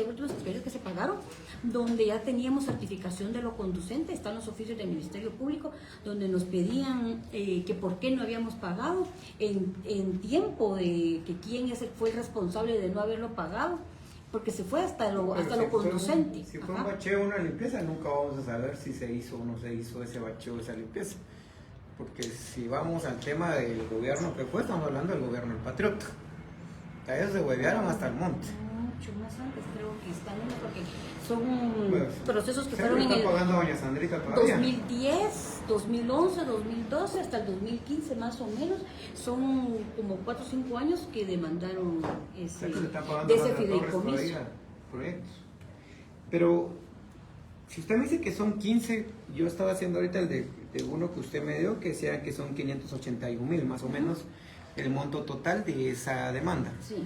últimos expedientes que se pagaron, donde ya teníamos certificación de lo conducente, están los oficios del Ministerio Público, donde nos pedían que por qué no habíamos pagado en tiempo, de que quién fue el responsable de no haberlo pagado, porque se fue hasta lo conducente. Si fue un bacheo o una limpieza, nunca vamos a saber si se hizo o no se hizo ese bacheo o esa limpieza. Porque si vamos al tema del gobierno que fue, estamos hablando del gobierno del Patriota. A ellos se huevearon hasta el monte. Mucho más antes creo que están, porque son procesos que fueron en el pagando doña Sandrita todavía. 2010, 2011, 2012 hasta el 2015 más o menos, son como 4 o 5 años que demandaron de ese fideicomiso. Proyectos. Pero si usted me dice que son 15, yo estaba haciendo ahorita el de uno que usted me dio, que decía que son 581,000 más o menos el monto total de esa demanda. Sí.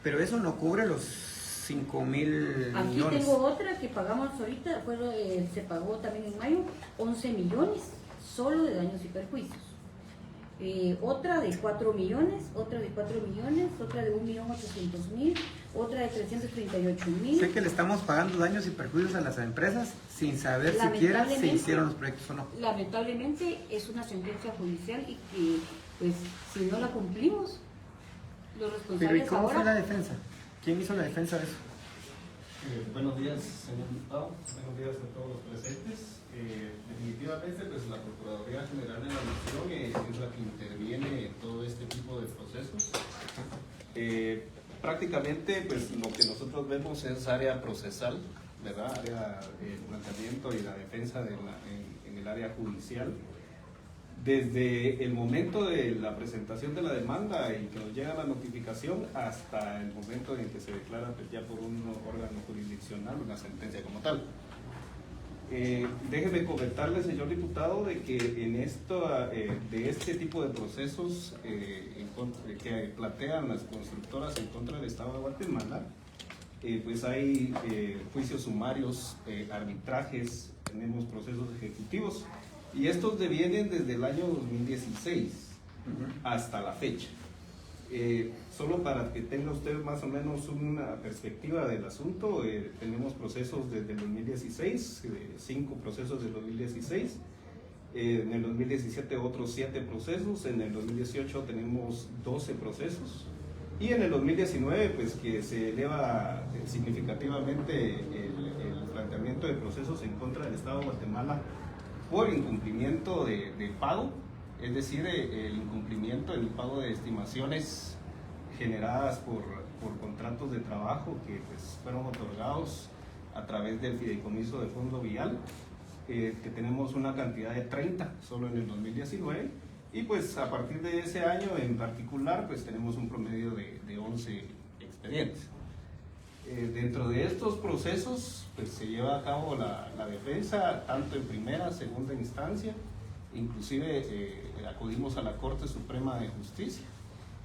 Pero eso no cubre los 5,000 Aquí millones. tengo otra que pagamos ahorita, se pagó también en mayo, 11 millones solo de daños y perjuicios. Otra de 4 millones, otra de 4 millones, otra de 1.800.000, otra de 338.000. Sé que le estamos pagando daños y perjuicios a las empresas sin saber siquiera si hicieron los proyectos o no. Lamentablemente es una sentencia judicial y que, pues, si no la cumplimos, los responsables. Pero ¿y cómo ahora fue la defensa? ¿Quién hizo la defensa de eso? Buenos días, señor diputado. Buenos días a todos los presentes. Definitivamente, pues la Procuraduría General de la Nación es la que interviene en todo este tipo de procesos. Prácticamente, pues lo que nosotros vemos es área procesal, ¿verdad? Área de planteamiento y la defensa en el área judicial. Desde el momento de la presentación de la demanda y que nos llega la notificación hasta el momento en que se declara, pues, ya por un órgano jurisdiccional una sentencia como tal. Déjeme comentarle, señor diputado, de que en de este tipo de procesos que plantean las constructoras en contra del Estado de Guatemala, pues hay juicios sumarios, arbitrajes, tenemos procesos ejecutivos. Y estos devienen desde el año 2016 hasta la fecha. Solo para que tenga usted más o menos una perspectiva del asunto, tenemos procesos desde el 2016, 5 procesos del 2016, en el 2017 otros 7 procesos, en el 2018 tenemos 12 procesos, y en el 2019 pues que se eleva significativamente el planteamiento de procesos en contra del Estado de Guatemala por incumplimiento de pago, es decir, el incumplimiento del pago de estimaciones generadas por contratos de trabajo que pues, fueron otorgados a través del fideicomiso de fondo vial, que tenemos una cantidad de 30 solo en el 2019, y pues a partir de ese año en particular pues tenemos un promedio de 11 expedientes. Dentro de estos procesos pues, se lleva a cabo la defensa tanto en primera, segunda instancia, inclusive acudimos a la Corte Suprema de Justicia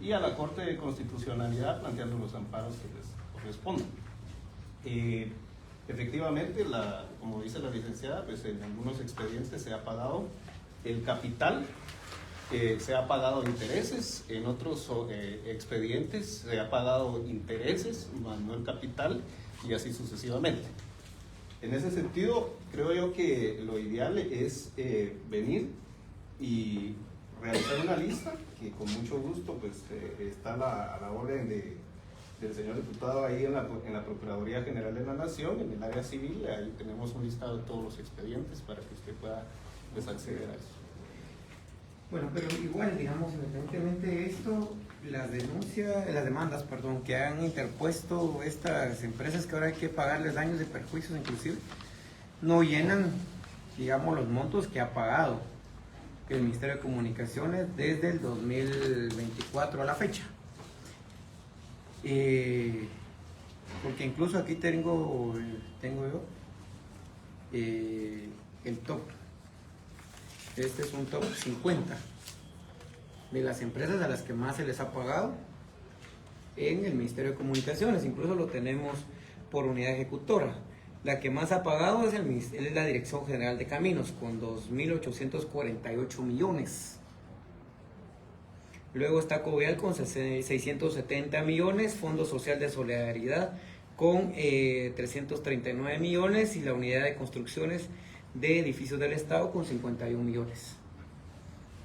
y a la Corte de Constitucionalidad planteando los amparos que les corresponden. Efectivamente, como dice la licenciada, pues en algunos expedientes se ha pagado el capital, se ha pagado intereses, en otros expedientes se ha pagado intereses, más no el capital, y así sucesivamente. En ese sentido, creo yo que lo ideal es venir y realizar una lista, que con mucho gusto pues, está a la orden del señor diputado ahí en la Procuraduría General de la Nación, en el área civil. Ahí tenemos un listado de todos los expedientes para que usted pueda pues, acceder a eso. Bueno, pero igual, digamos, independientemente de esto, las demandas, que han interpuesto estas empresas que ahora hay que pagarles daños y perjuicios inclusive, no llenan, digamos, los montos que ha pagado el Ministerio de Comunicaciones desde el 2024 a la fecha. Porque incluso aquí tengo yo el top. Este es un top 50 de las empresas a las que más se les ha pagado en el Ministerio de Comunicaciones. Incluso lo tenemos por unidad ejecutora. La que más ha pagado es la Dirección General de Caminos, con 2.848 millones. Luego está Covial con 670 millones, Fondo Social de Solidaridad con 339 millones y la Unidad de Construcciones de Edificios del Estado con 51 millones.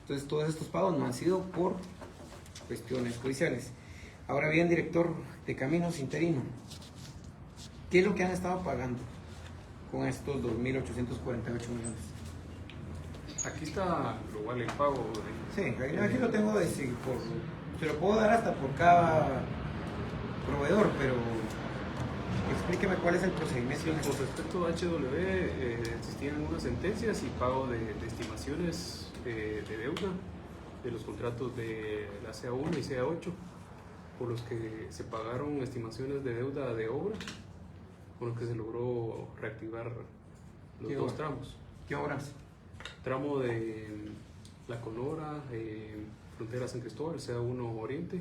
Entonces todos estos pagos no han sido por cuestiones judiciales. Ahora bien, director de Caminos interino, ¿qué es lo que han estado pagando con estos 2.848 millones? Aquí está global el pago. Sí, aquí lo tengo se lo puedo dar hasta por cada proveedor, pero explíqueme cuál es el procedimiento. Sí, con respecto a HW, existían unas sentencias y pago de estimaciones de deuda de los contratos de la CA1 y CA8, por los que se pagaron estimaciones de deuda de obra, con los que se logró reactivar los dos tramos. ¿Qué obras? Tramo de La Conora, Frontera San Cristóbal, CA1 Oriente,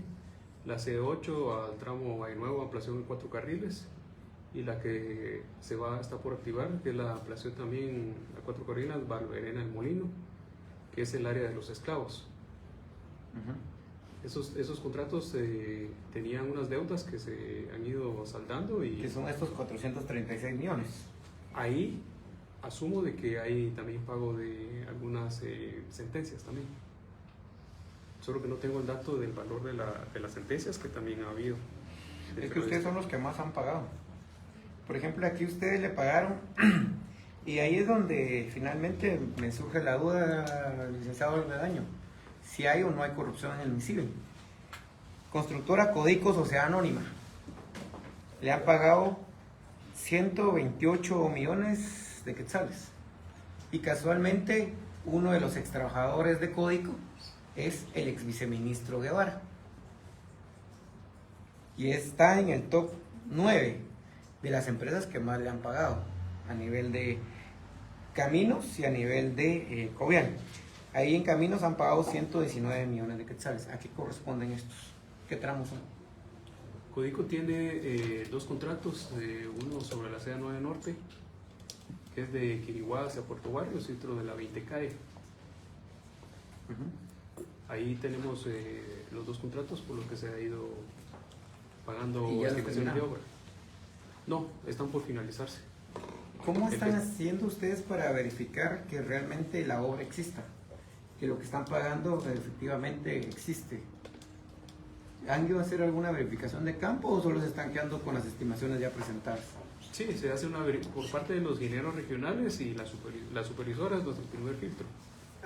la C8 al tramo Valle Nuevo, ampliación en 4 carriles, y la que está por activar, que es la ampliación también a 4 carriles, Valverena El Molino, que es el área de los esclavos. Esos contratos tenían unas deudas que se han ido saldando y... ¿Qué son estos 436 millones? Ahí asumo de que hay también pago de algunas sentencias también. Solo que no tengo el dato del valor de las sentencias que también ha habido. Es que ustedes son los que más han pagado. Por ejemplo, aquí ustedes le pagaron y ahí es donde finalmente me surge la duda, licenciado Ormedaño, si hay o no hay corrupción en el MICIBE. Constructora Codico Sociedad Anónima, le han pagado 128 millones de quetzales. Y casualmente uno de los extrabajadores de Código es el ex viceministro Guevara. Y está en el top 9 de las empresas que más le han pagado a nivel de Caminos y a nivel de Covial. Ahí en Caminos han pagado 119 millones de quetzales. ¿A qué corresponden estos? ¿Qué tramos son? Codico tiene dos contratos, uno sobre la CA9 Norte, que es de Quiriguá hacia Puerto Barrios, y otro de la 20 calle. Ahí tenemos los dos contratos por los que se ha ido pagando estimaciones de obra. No, están por finalizarse. ¿Cómo están haciendo ustedes para verificar que realmente la obra exista? Que lo que están pagando efectivamente existe. ¿Han ido a hacer alguna verificación de campo o solo se están quedando con las estimaciones ya presentadas? Sí, se hace por parte de los ingenieros regionales y la supervisora es nuestro primer filtro.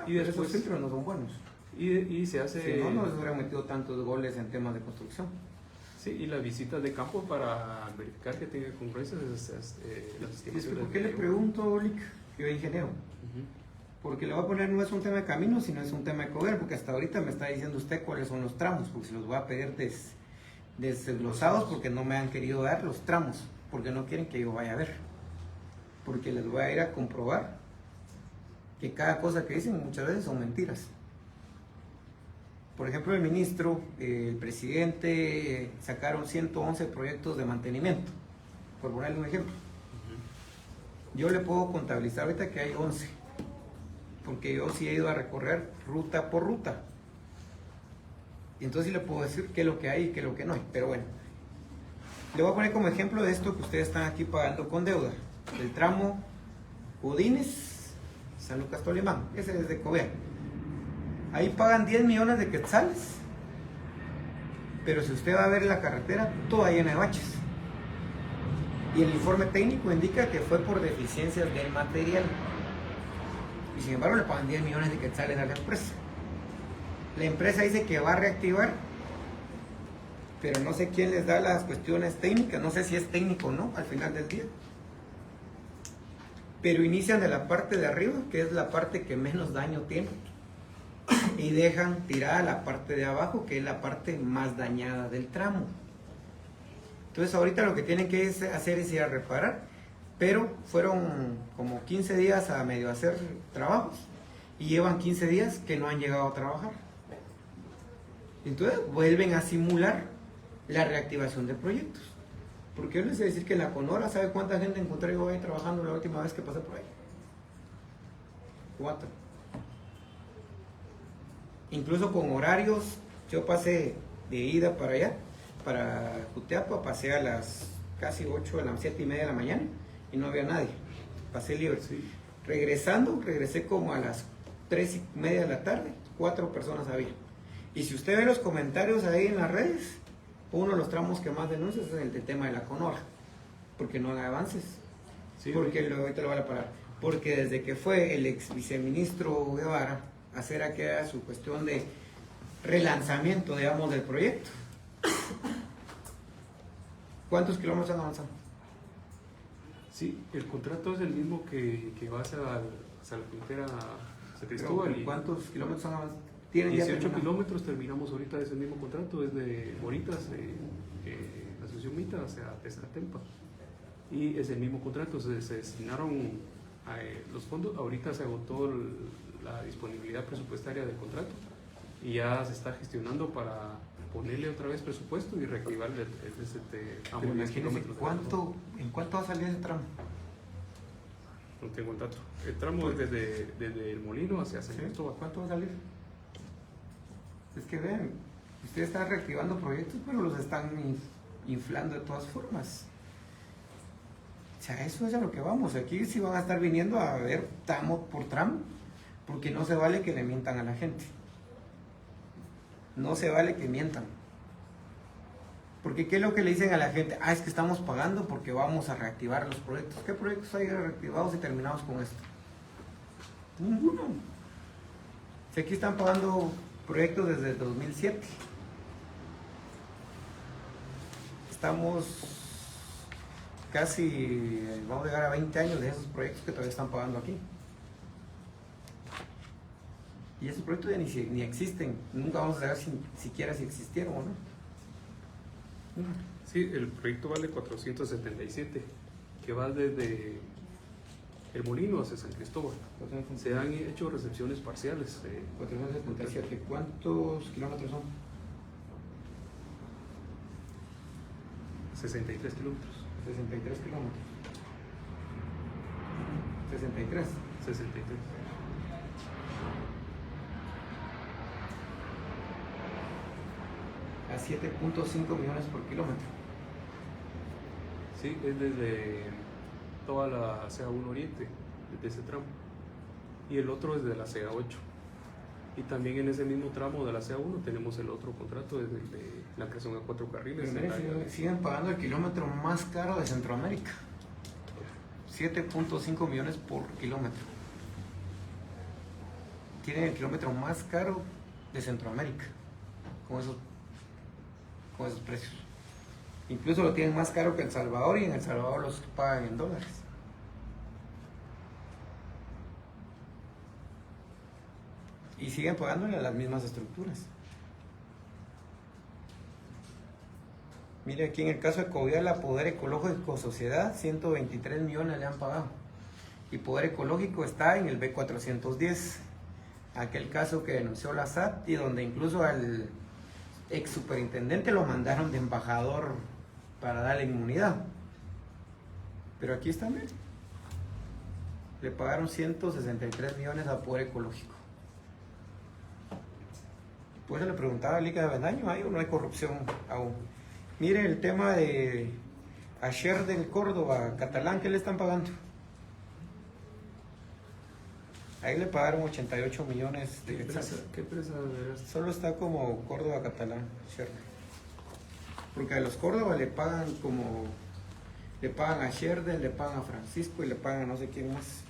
Y después esos filtros no son buenos. Y se hace... Si no, no les hubieran metido tantos goles en temas de construcción. Sí, y las visitas de campo para verificar que tenga congruencias las estimaciones. ¿Por qué le pregunto, Olic, yo ingeniero? Porque le voy a poner, no es un tema de caminos, sino es un tema de cover, porque hasta ahorita me está diciendo usted cuáles son los tramos, porque se los voy a pedir desglosados porque no me han querido dar los tramos, porque no quieren que yo vaya a ver. Porque les voy a ir a comprobar que cada cosa que dicen muchas veces son mentiras. Por ejemplo, el ministro, el presidente sacaron 111 proyectos de mantenimiento, por ponerle un ejemplo. Yo le puedo contabilizar ahorita que hay 11, porque yo sí he ido a recorrer ruta por ruta. Y entonces sí le puedo decir qué es lo que hay y qué es lo que no hay. Pero bueno, le voy a poner como ejemplo de esto que ustedes están aquí pagando con deuda. El tramo Udines, San Lucas Tolimán, ese es de Covial. Ahí pagan 10 millones de quetzales Pero si usted va a ver la carretera, toda llena de baches. Y el informe técnico indica que fue por deficiencias del material. Y sin embargo le pagan 10 millones de quetzales a la empresa. La empresa dice que va a reactivar, pero no sé quién les da las cuestiones técnicas, no sé si es técnico o no al final del día. Pero inician de la parte de arriba, que es la parte que menos daño tiene, y dejan tirada la parte de abajo, que es la parte más dañada del tramo. Entonces ahorita lo que tienen que hacer es ir a reparar, pero fueron como 15 días a medio hacer trabajos, y llevan 15 días que no han llegado a trabajar. Entonces vuelven a simular la reactivación de proyectos. Porque yo les voy a decir que en la Conora, ¿sabe cuánta gente encontré yo ahí trabajando la última vez que pasé por ahí? 4. Incluso con horarios, yo pasé de ida para allá, para Jutiapa, pasé a las casi 8, a las 7 y media de la mañana y no había nadie. Pasé libre. Sí. Regresé como a las 3 y media de la tarde, 4 personas había. Y si usted ve los comentarios ahí en las redes, uno de los tramos que más denuncias es el tema de la Conora, porque no hay avances. Sí, Porque ahorita lo voy a parar. Porque desde que fue el ex viceministro Guevara a hacer aquella su cuestión de relanzamiento, digamos, del proyecto, ¿cuántos kilómetros han avanzado? Sí, el contrato es el mismo que va hacia la frontera San Cristóbal. ¿Cuántos kilómetros han avanzado? ¿Tienen ya 18 terminado? kilómetros terminamos ahorita de ese mismo contrato, desde Moritas, la asociación Mita, hacia Tezcatempa. Y es el mismo contrato, se destinaron los fondos, ahorita se agotó la disponibilidad presupuestaria del contrato y ya se está gestionando para ponerle otra vez presupuesto y reactivar el tramo Pero de 10 imagínense, kilómetros. ¿en cuánto va a salir ese tramo? No tengo el dato. El tramo es desde el Molino hacia San Cristóbal. ¿Cuánto va a salir? Es que vean, ustedes están reactivando proyectos, pero los están inflando de todas formas. O sea, eso es a lo que vamos. Aquí sí van a estar viniendo a ver tramo por tramo, porque no se vale que le mientan a la gente. No se vale que mientan. Porque ¿qué es lo que le dicen a la gente? Ah, es que estamos pagando porque vamos a reactivar los proyectos. ¿Qué proyectos hay reactivados y terminados con esto? Ninguno. Si aquí están pagando proyectos desde el 2007. Estamos casi, vamos a llegar a 20 años de esos proyectos que todavía están pagando aquí. Y esos proyectos ya ni existen. Nunca vamos a saber siquiera si existieron o no. Sí, el proyecto vale 477, que va desde el Molino hacia San Cristóbal. Se han hecho recepciones parciales. 477. ¿Cuántos kilómetros son? 63 kilómetros. 63 kilómetros. 63. 63. A 7.5 millones por kilómetro. Sí, es desde toda la CA1 Oriente, desde ese tramo. Y el otro es de la CA8. Y también en ese mismo tramo de la CA1 tenemos el otro contrato desde la creación de 4 carriles. Siguen pagando el kilómetro más caro de Centroamérica. 7.5 millones por kilómetro. Tienen el kilómetro más caro de Centroamérica con esos precios. Incluso lo tienen más caro que El Salvador, y en El Salvador los pagan en dólares. Y siguen pagándole a las mismas estructuras. Mire, aquí en el caso de Covial, a Poder Ecológico Sociedad, 123 millones le han pagado. Y Poder Ecológico está en el B410, aquel caso que denunció la SAT y donde incluso al ex superintendente lo mandaron de embajador para darle inmunidad. Pero aquí está, bien. Le pagaron 163 millones a Poder Ecológico. Pues le preguntaba a Lica de Bendaño, ¿hay o no hay corrupción aún? Mire el tema de Asher del Córdoba, Catalán, ¿qué le están pagando? Ahí le pagaron 88 millones de quetzales. ¿Qué empresa? Solo está como Córdoba Catalán, Asher. Porque a los Córdoba le pagan a Sherden, le pagan a Francisco y le pagan a no sé quién más.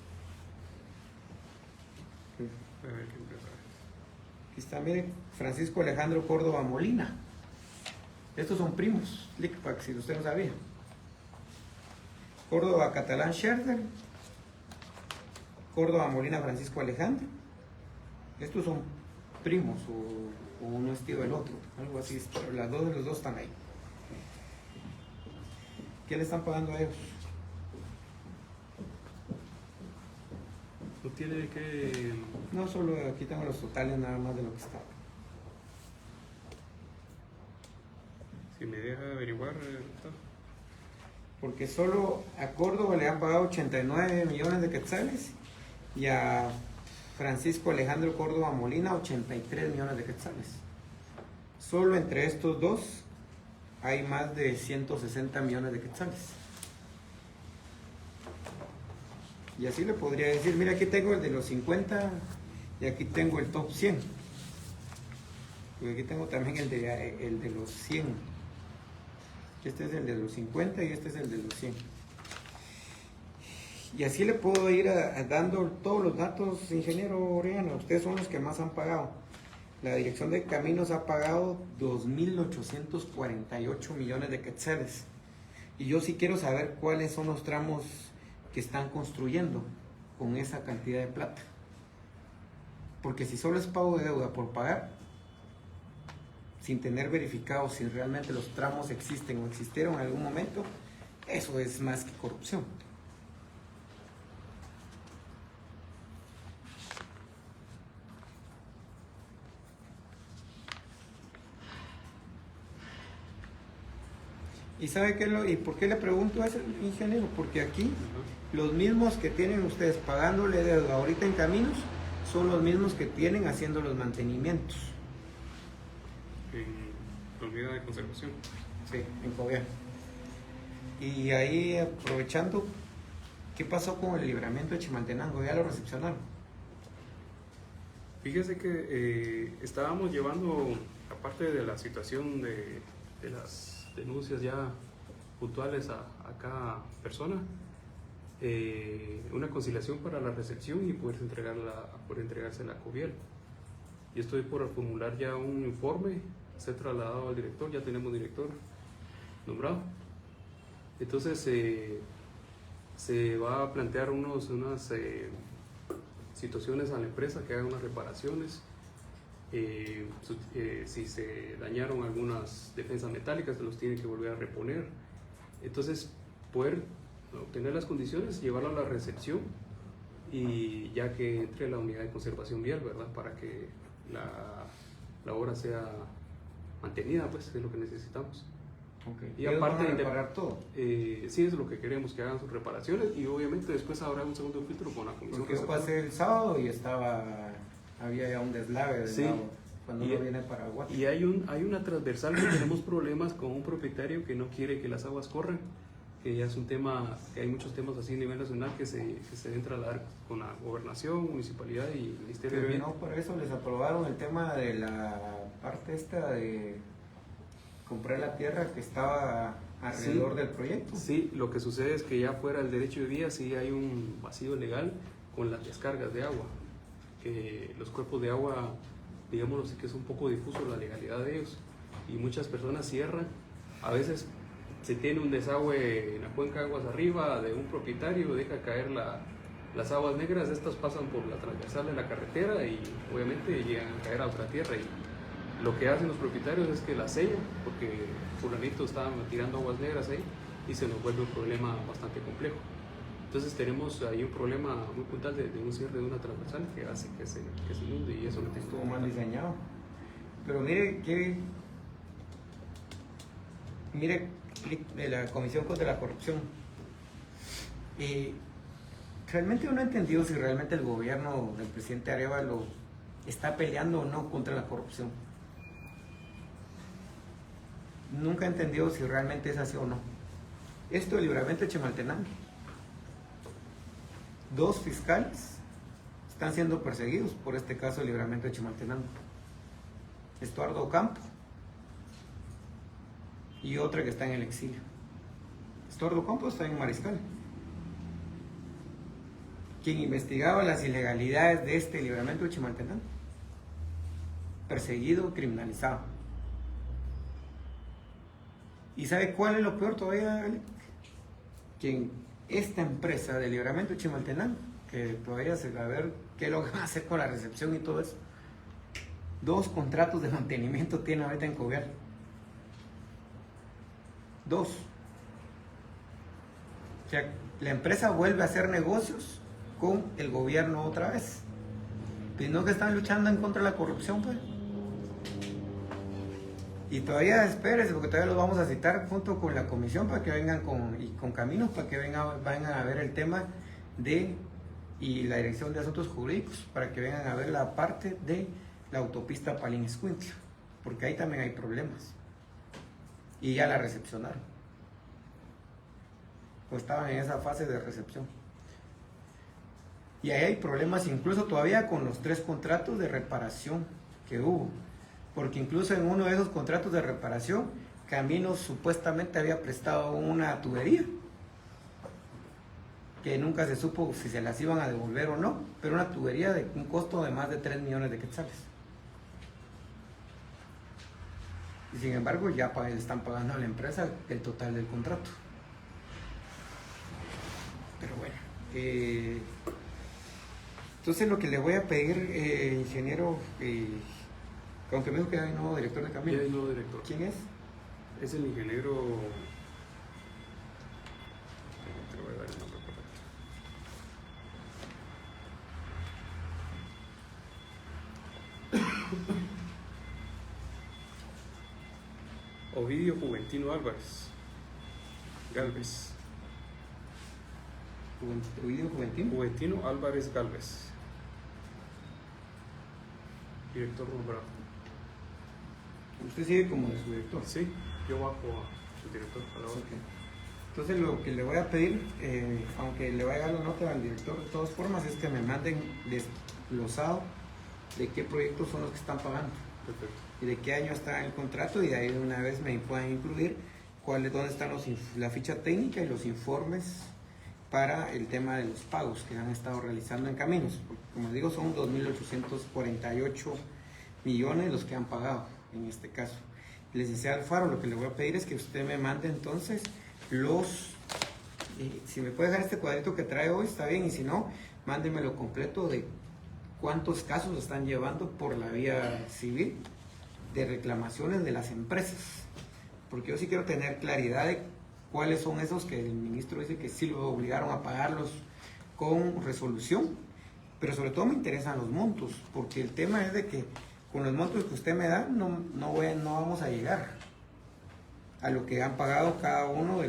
A ver, ¿qué empresa Aquí está, miren, Francisco Alejandro Córdoba Molina. Estos son primos, Lickpack, si usted no sabía. Córdoba Catalán Sherden, Córdoba Molina Francisco Alejandro. Estos son primos o uno es tío del otro, algo así, pero los dos están ahí. ¿Qué le están pagando a ellos? no tiene que... No, solo aquí tengo los totales nada más de lo que está. Si me deja averiguar... está. Porque solo a Córdoba le han pagado 89 millones de quetzales y a Francisco Alejandro Córdoba Molina 83 millones de quetzales. Solo entre estos dos hay más de 160 millones de quetzales. Y así le podría decir, mira, aquí tengo el de los 50 y aquí tengo el top 100. Y aquí tengo también el de los 100. Este es el de los 50 y este es el de los 100. Y así le puedo ir dando todos los datos, ingeniero Orellana. Ustedes son los que más han pagado. La Dirección de Caminos ha pagado 2.848 millones de quetzales. Y yo sí quiero saber cuáles son los tramos que están construyendo con esa cantidad de plata. Porque si solo es pago de deuda por pagar, sin tener verificado si realmente los tramos existen o existieron en algún momento, eso es más que corrupción. ¿Y sabe qué y por qué le pregunto a ese ingeniero? Porque aquí los mismos que tienen ustedes pagándole deuda ahorita en caminos son los mismos que tienen haciendo los mantenimientos. En la unidad de conservación. Sí, en Cobián. Y ahí aprovechando, ¿qué pasó con el libramiento de Chimaltenango? ¿Ya lo recepcionaron? Fíjese que estábamos llevando, aparte de la situación de las denuncias ya puntuales a cada persona, una conciliación para la recepción y poder entregarse a la COBIEL. Y estoy por formular ya un informe, ser trasladado al director, ya tenemos director nombrado. Entonces se va a plantear unas situaciones a la empresa que haga unas reparaciones. Si se dañaron algunas defensas metálicas, se los tiene que volver a reponer. Entonces, poder obtener las condiciones, llevarlo a la recepción y ya que entre la unidad de conservación vial, ¿verdad? Para que la obra sea mantenida, pues es lo que necesitamos. Okay. Y aparte van a reparar todo. Sí, es lo que queremos, que hagan sus reparaciones y obviamente después habrá un segundo filtro con la comisión. Porque yo pasé el sábado y había ya un deslave del lado cuando uno viene para Guate. Y hay una transversal que tenemos problemas con un propietario que no quiere que las aguas corran, que ya es un tema, que hay muchos temas así a nivel nacional que se deben trasladar con la gobernación, municipalidad y ministerio de Pero Ambiente. no, por eso les aprobaron el tema de la parte esta de comprar la tierra que estaba alrededor del proyecto. Sí, lo que sucede es que ya fuera del derecho de vía sí hay un vacío legal con las descargas de agua, que los cuerpos de agua, digámoslo así, que es un poco difuso la legalidad de ellos y muchas personas cierran. A veces se tiene un desagüe en la cuenca de aguas arriba de un propietario, deja caer las aguas negras, estas pasan por la transversal de la carretera y obviamente llegan a caer a otra tierra. Y lo que hacen los propietarios es que la sellan, porque fulanito está tirando aguas negras ahí y se nos vuelve un problema bastante complejo. Entonces tenemos ahí un problema muy puntual de un cierre de una transversal que hace que se inunde y eso no Estuvo mal diseñado. Pero mire de la Comisión contra la Corrupción. Realmente uno ha entendido si realmente el gobierno del presidente Arévalo está peleando o no contra la corrupción. Nunca he entendido si realmente es así o no. Esto del libramiento de Chimaltenango. 2 fiscales están siendo perseguidos por este caso del libramiento de Chimaltenango. Estuardo Ocampo y otra que está en el exilio. Estordo Campos está en Mariscal. Quien investigaba las ilegalidades de este libramiento de Chimaltenango, perseguido, criminalizado. ¿Y sabe cuál es lo peor todavía, Ale? Que en esta empresa de libramiento de Chimaltenango, que todavía se va a ver qué es lo que van a hacer con la recepción y todo eso, 2 contratos de mantenimiento tiene ahorita en Covial. 2. O sea, la empresa vuelve a hacer negocios con el gobierno otra vez. Pues no, que están luchando en contra de la corrupción, pues. Y todavía espérese, porque todavía los vamos a citar junto con la comisión para que vengan con Caminos, para que vengan a ver el tema y la Dirección de Asuntos Jurídicos, para que vengan a ver la parte de la autopista Palín-Escuintla, porque ahí también hay problemas. Y ya la recepcionaron. Pues estaban en esa fase de recepción. Y ahí hay problemas incluso todavía con los 3 contratos de reparación que hubo. Porque incluso en uno de esos contratos de reparación, Caminos supuestamente había prestado una tubería, que nunca se supo si se las iban a devolver o no, pero una tubería de un costo de más de 3 millones de quetzales. Y sin embargo ya le están pagando a la empresa el total del contrato. Pero bueno, entonces lo que le voy a pedir, ingeniero, aunque me dijo que hay nuevo director de Caminos. Ya hay nuevo director. ¿Quién es? Es el ingeniero... Te voy a dar el nombre correcto. Ovidio Juventino Álvarez Galvez. Ovidio Juventino. Juventino Álvarez Galvez. Director nombrado. Usted sigue como de su director. Sí, yo bajo a su director a la hora. Okay. Entonces lo que le voy a pedir, aunque le vaya a dar la nota al director de todas formas, es que me manden desglosado de qué proyectos son los que están pagando. Perfecto. Y de qué año está el contrato, y de ahí de una vez me puedan incluir dónde están la ficha técnica y los informes para el tema de los pagos que han estado realizando en Caminos. Porque, como digo, son 2.848 millones los que han pagado en este caso. Licenciado Alfaro, lo que le voy a pedir es que usted me mande entonces si me puede dejar este cuadrito que trae hoy, está bien, y si no, mándemelo completo de cuántos casos están llevando por la vía civil de reclamaciones de las empresas, porque yo sí quiero tener claridad de cuáles son esos que el ministro dice que sí lo obligaron a pagarlos con resolución, pero sobre todo me interesan los montos, porque el tema es de que con los montos que usted me da no vamos a llegar a lo que han pagado cada uno de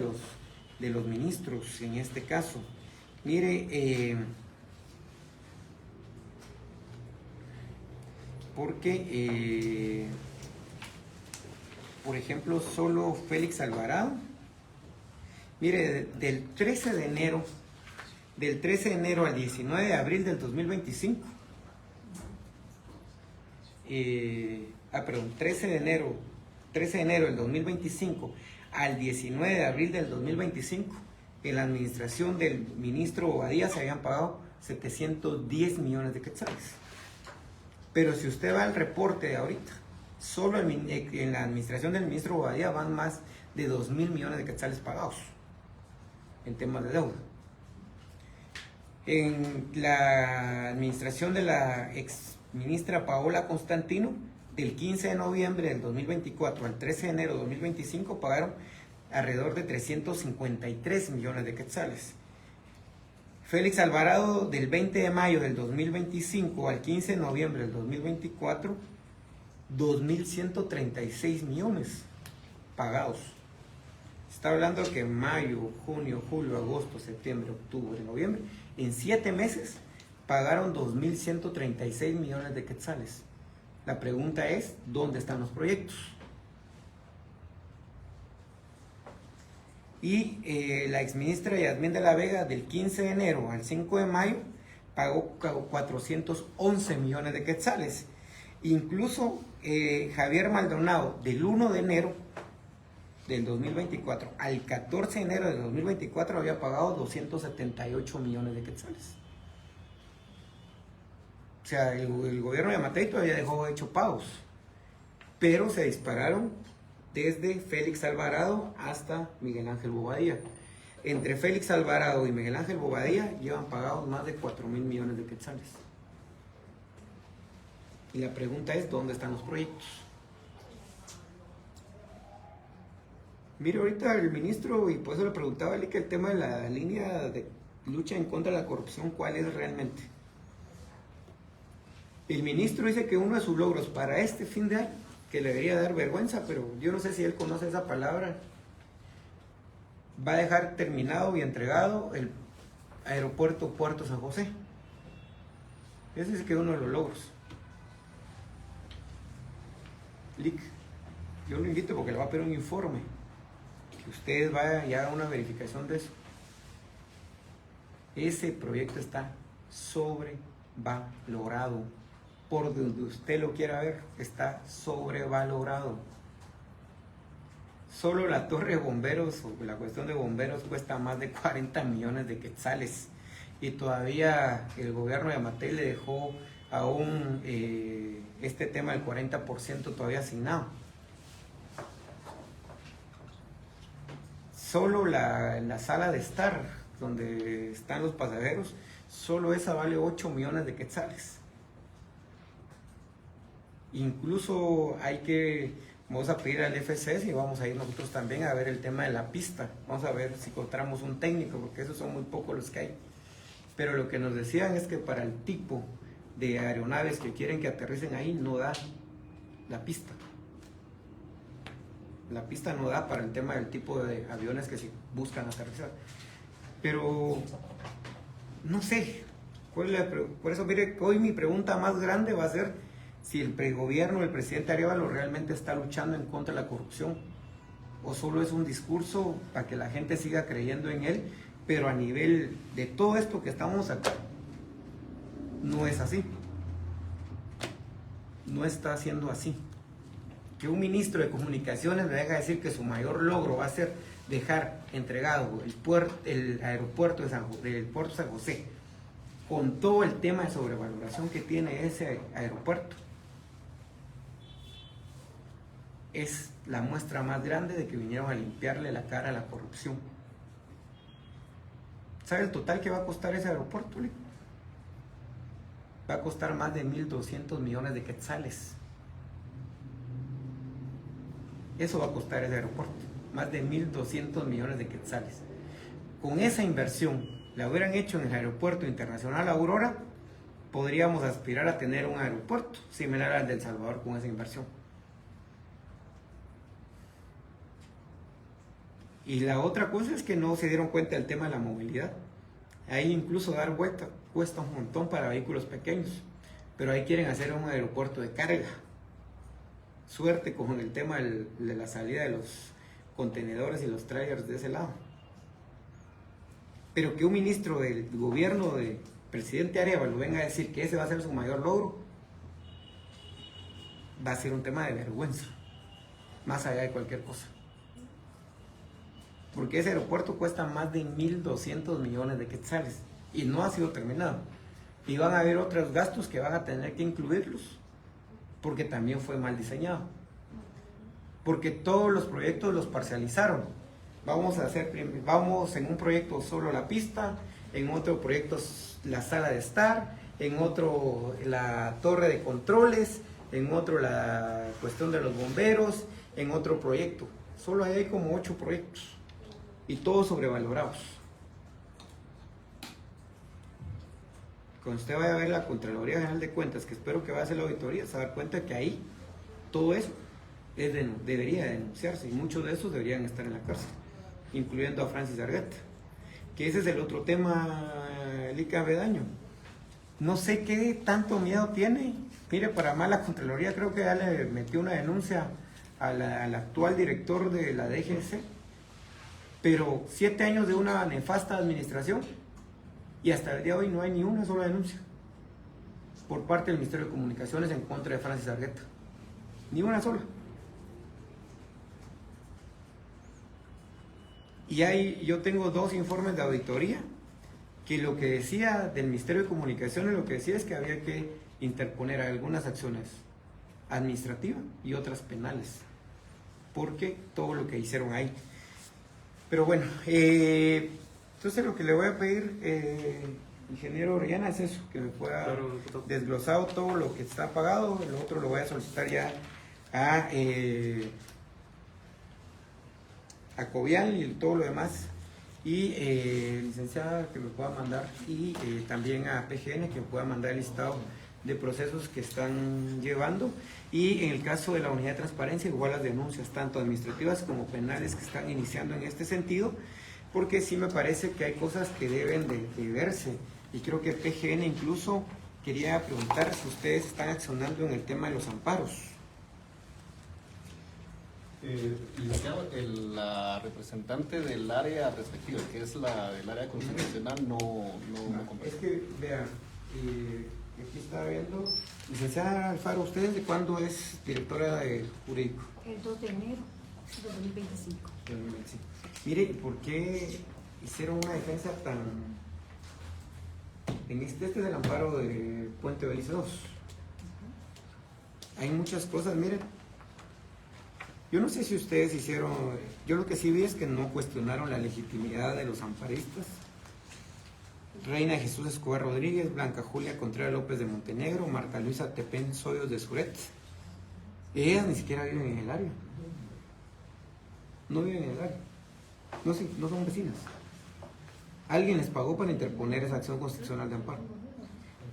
los ministros en este caso. Mire, porque por ejemplo solo Félix Alvarado, mire, del 13 de enero al 19 de abril del 2025, 13 de enero del 2025 al 19 de abril del 2025, en la administración del ministro Bobadilla se habían pagado 710 millones de quetzales. Pero si usted va al reporte de ahorita, solo en la administración del ministro Bobadilla van más de 2.000 millones de quetzales pagados en temas de deuda. En la administración de la ex ministra Paola Constantino, del 15 de noviembre del 2024 al 13 de enero de 2025 pagaron alrededor de 353 millones de quetzales. Félix Alvarado, del 20 de mayo del 2025 al 15 de noviembre del 2024, 2.136 millones pagados. Está hablando que en mayo, junio, julio, agosto, septiembre, octubre, noviembre, en 7 meses pagaron 2.136 millones de quetzales. La pregunta es, ¿dónde están los proyectos? Y la exministra Yasmín de la Vega, del 15 de enero al 5 de mayo, pagó 411 millones de quetzales. Incluso Javier Maldonado, del 1 de enero del 2024 al 14 de enero del 2024 había pagado 278 millones de quetzales. O sea, el gobierno de Yamatei todavía dejó hecho pagos, pero se dispararon desde Félix Alvarado hasta Miguel Ángel Bobadilla. Entre Félix Alvarado y Miguel Ángel Bobadilla llevan pagados más de 4.000 millones de quetzales. Y la pregunta es, ¿dónde están los proyectos? Mire, ahorita el ministro, y por eso le preguntaba a que el tema de la línea de lucha en contra de la corrupción, ¿cuál es realmente? El ministro dice que uno de sus logros para este fin de año, que le debería dar vergüenza, pero yo no sé si él conoce esa palabra, va a dejar terminado y entregado el aeropuerto Puerto San José. Ese es que uno de los logros. Lic, yo lo invito porque le va a pedir un informe, que ustedes vayan y hagan una verificación de eso. Ese proyecto está sobrevalorado. Por donde usted lo quiera ver, está sobrevalorado. Solo la torre de bomberos, o la cuestión de bomberos, cuesta más de 40 millones de quetzales. Y todavía el gobierno de Yamatei le dejó aún este tema del 40% todavía asignado. Solo la sala de estar, donde están los pasajeros, solo esa vale 8 millones de quetzales. Incluso vamos a pedir al FCS y vamos a ir nosotros también a ver el tema de la pista. Vamos a ver si encontramos un técnico, porque esos son muy pocos los que hay. Pero lo que nos decían es que para el tipo de aeronaves que quieren que aterricen ahí, no da la pista. La pista no da para el tema del tipo de aviones que se buscan aterrizar. Pero no sé. Por eso, mire, hoy mi pregunta más grande va a ser si el gobierno, el presidente Arévalo realmente está luchando en contra de la corrupción, o solo es un discurso para que la gente siga creyendo en él, pero a nivel de todo esto que estamos acá, no es así. No está haciendo así. Que un ministro de comunicaciones me venga a decir que su mayor logro va a ser dejar entregado el aeropuerto del Puerto San José, con todo el tema de sobrevaloración que tiene ese aeropuerto, es la muestra más grande de que vinieron a limpiarle la cara a la corrupción. ¿Sabe el total que va a costar ese aeropuerto, Lee? Va a costar más de 1.200 millones de quetzales. Eso va a costar ese aeropuerto, más de 1.200 millones de quetzales. Con esa inversión, la hubieran hecho en el Aeropuerto Internacional Aurora, podríamos aspirar a tener un aeropuerto similar al de El Salvador con esa inversión. Y la otra cosa es que no se dieron cuenta del tema de la movilidad. Ahí incluso dar vuelta cuesta un montón para vehículos pequeños, pero ahí quieren hacer un aeropuerto de carga. Suerte con el tema de la salida de los contenedores y los trailers de ese lado. Pero que un ministro del gobierno del presidente Arévalo venga a decir que ese va a ser su mayor logro, va a ser un tema de vergüenza, más allá de cualquier cosa. Porque ese aeropuerto cuesta más de 1.200 millones de quetzales y no ha sido terminado. Y van a haber otros gastos que van a tener que incluirlos, porque también fue mal diseñado. Porque todos los proyectos los parcializaron. Vamos en un proyecto solo la pista, en otro proyecto la sala de estar, en otro la torre de controles, en otro la cuestión de los bomberos, en otro proyecto. Solo hay como 8 proyectos y todos sobrevalorados. Cuando usted vaya a ver la Contraloría General de Cuentas, que espero que vaya a hacer la auditoría, se va a dar cuenta que ahí todo eso debería denunciarse y muchos de esos deberían estar en la cárcel, incluyendo a Francis Argueta, que ese es el otro tema, Lica Avedaño. No sé qué tanto miedo tiene. Mire, para más la Contraloría creo que ya le metió una denuncia al actual director de la DGC, pero 7 años de una nefasta administración y hasta el día de hoy no hay ni una sola denuncia por parte del Ministerio de Comunicaciones en contra de Francis Argueta. Ni una sola. Y yo tengo 2 informes de auditoría que lo que decía del Ministerio de Comunicaciones, lo que decía es que había que interponer algunas acciones administrativas y otras penales, porque todo lo que hicieron ahí. Pero bueno, entonces lo que le voy a pedir, ingeniero Orellana, es eso, que me pueda desglosado todo lo que está pagado. Lo otro lo voy a solicitar ya a Covial y todo lo demás. Y licenciada, que me pueda mandar, y también a PGN, que me pueda mandar el listado de procesos que están llevando, y en el caso de la unidad de transparencia, igual las denuncias tanto administrativas como penales que están iniciando en este sentido, porque sí me parece que hay cosas que deben de verse, y creo que PGN incluso quería preguntar si ustedes están accionando en el tema de los amparos. La representante del área respectiva, que es la del área constitucional, no Es que, vean, aquí está viendo, licenciada Alfaro, ¿ustedes de cuándo es directora de jurídico? El 2 de enero de 2025. Mire, ¿por qué hicieron una defensa tan... Este es el amparo de Puente Belice 2. Hay muchas cosas, miren. Yo no sé si ustedes hicieron... Yo lo que sí vi es que no cuestionaron la legitimidad de los amparistas. Reina Jesús Escobar Rodríguez, Blanca Julia Contreras López de Montenegro, Marta Luisa Tepén Soyos de Suret. Ellas ni siquiera viven en el área. No viven en el área. No son vecinas. Alguien les pagó para interponer esa acción constitucional de amparo.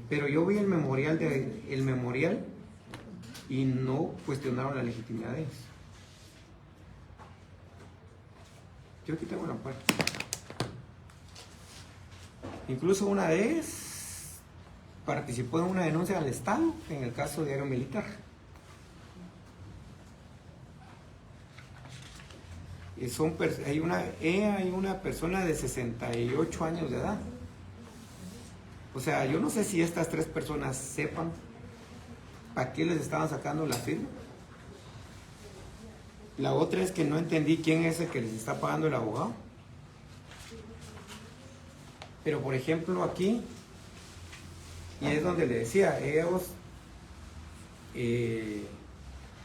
Pero yo vi el memorial y no cuestionaron la legitimidad de ellos. Yo aquí tengo el amparo. Incluso una de ellas participó en una denuncia al Estado en el caso de Diario Militar. Y hay una persona de 68 años de edad. O sea, yo no sé si estas 3 personas sepan para qué les estaban sacando la firma. La otra es que no entendí quién es el que les está pagando el abogado. Pero por ejemplo aquí, y es donde le decía, ellos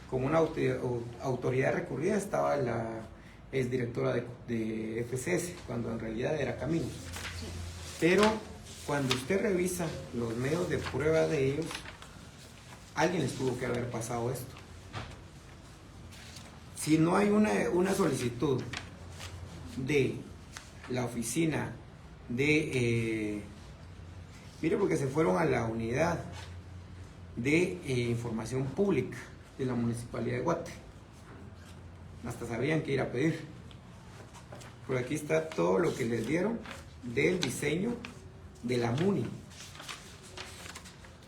como una autoridad recurrida estaba la exdirectora de FCS, cuando en realidad era Caminos. Pero cuando usted revisa los medios de prueba de ellos, alguien les tuvo que haber pasado esto. Si no hay una solicitud de la oficina mire, porque se fueron a la unidad de información pública de la Municipalidad de Guate. Hasta sabían que ir a pedir. Por aquí está todo lo que les dieron del diseño de la MUNI.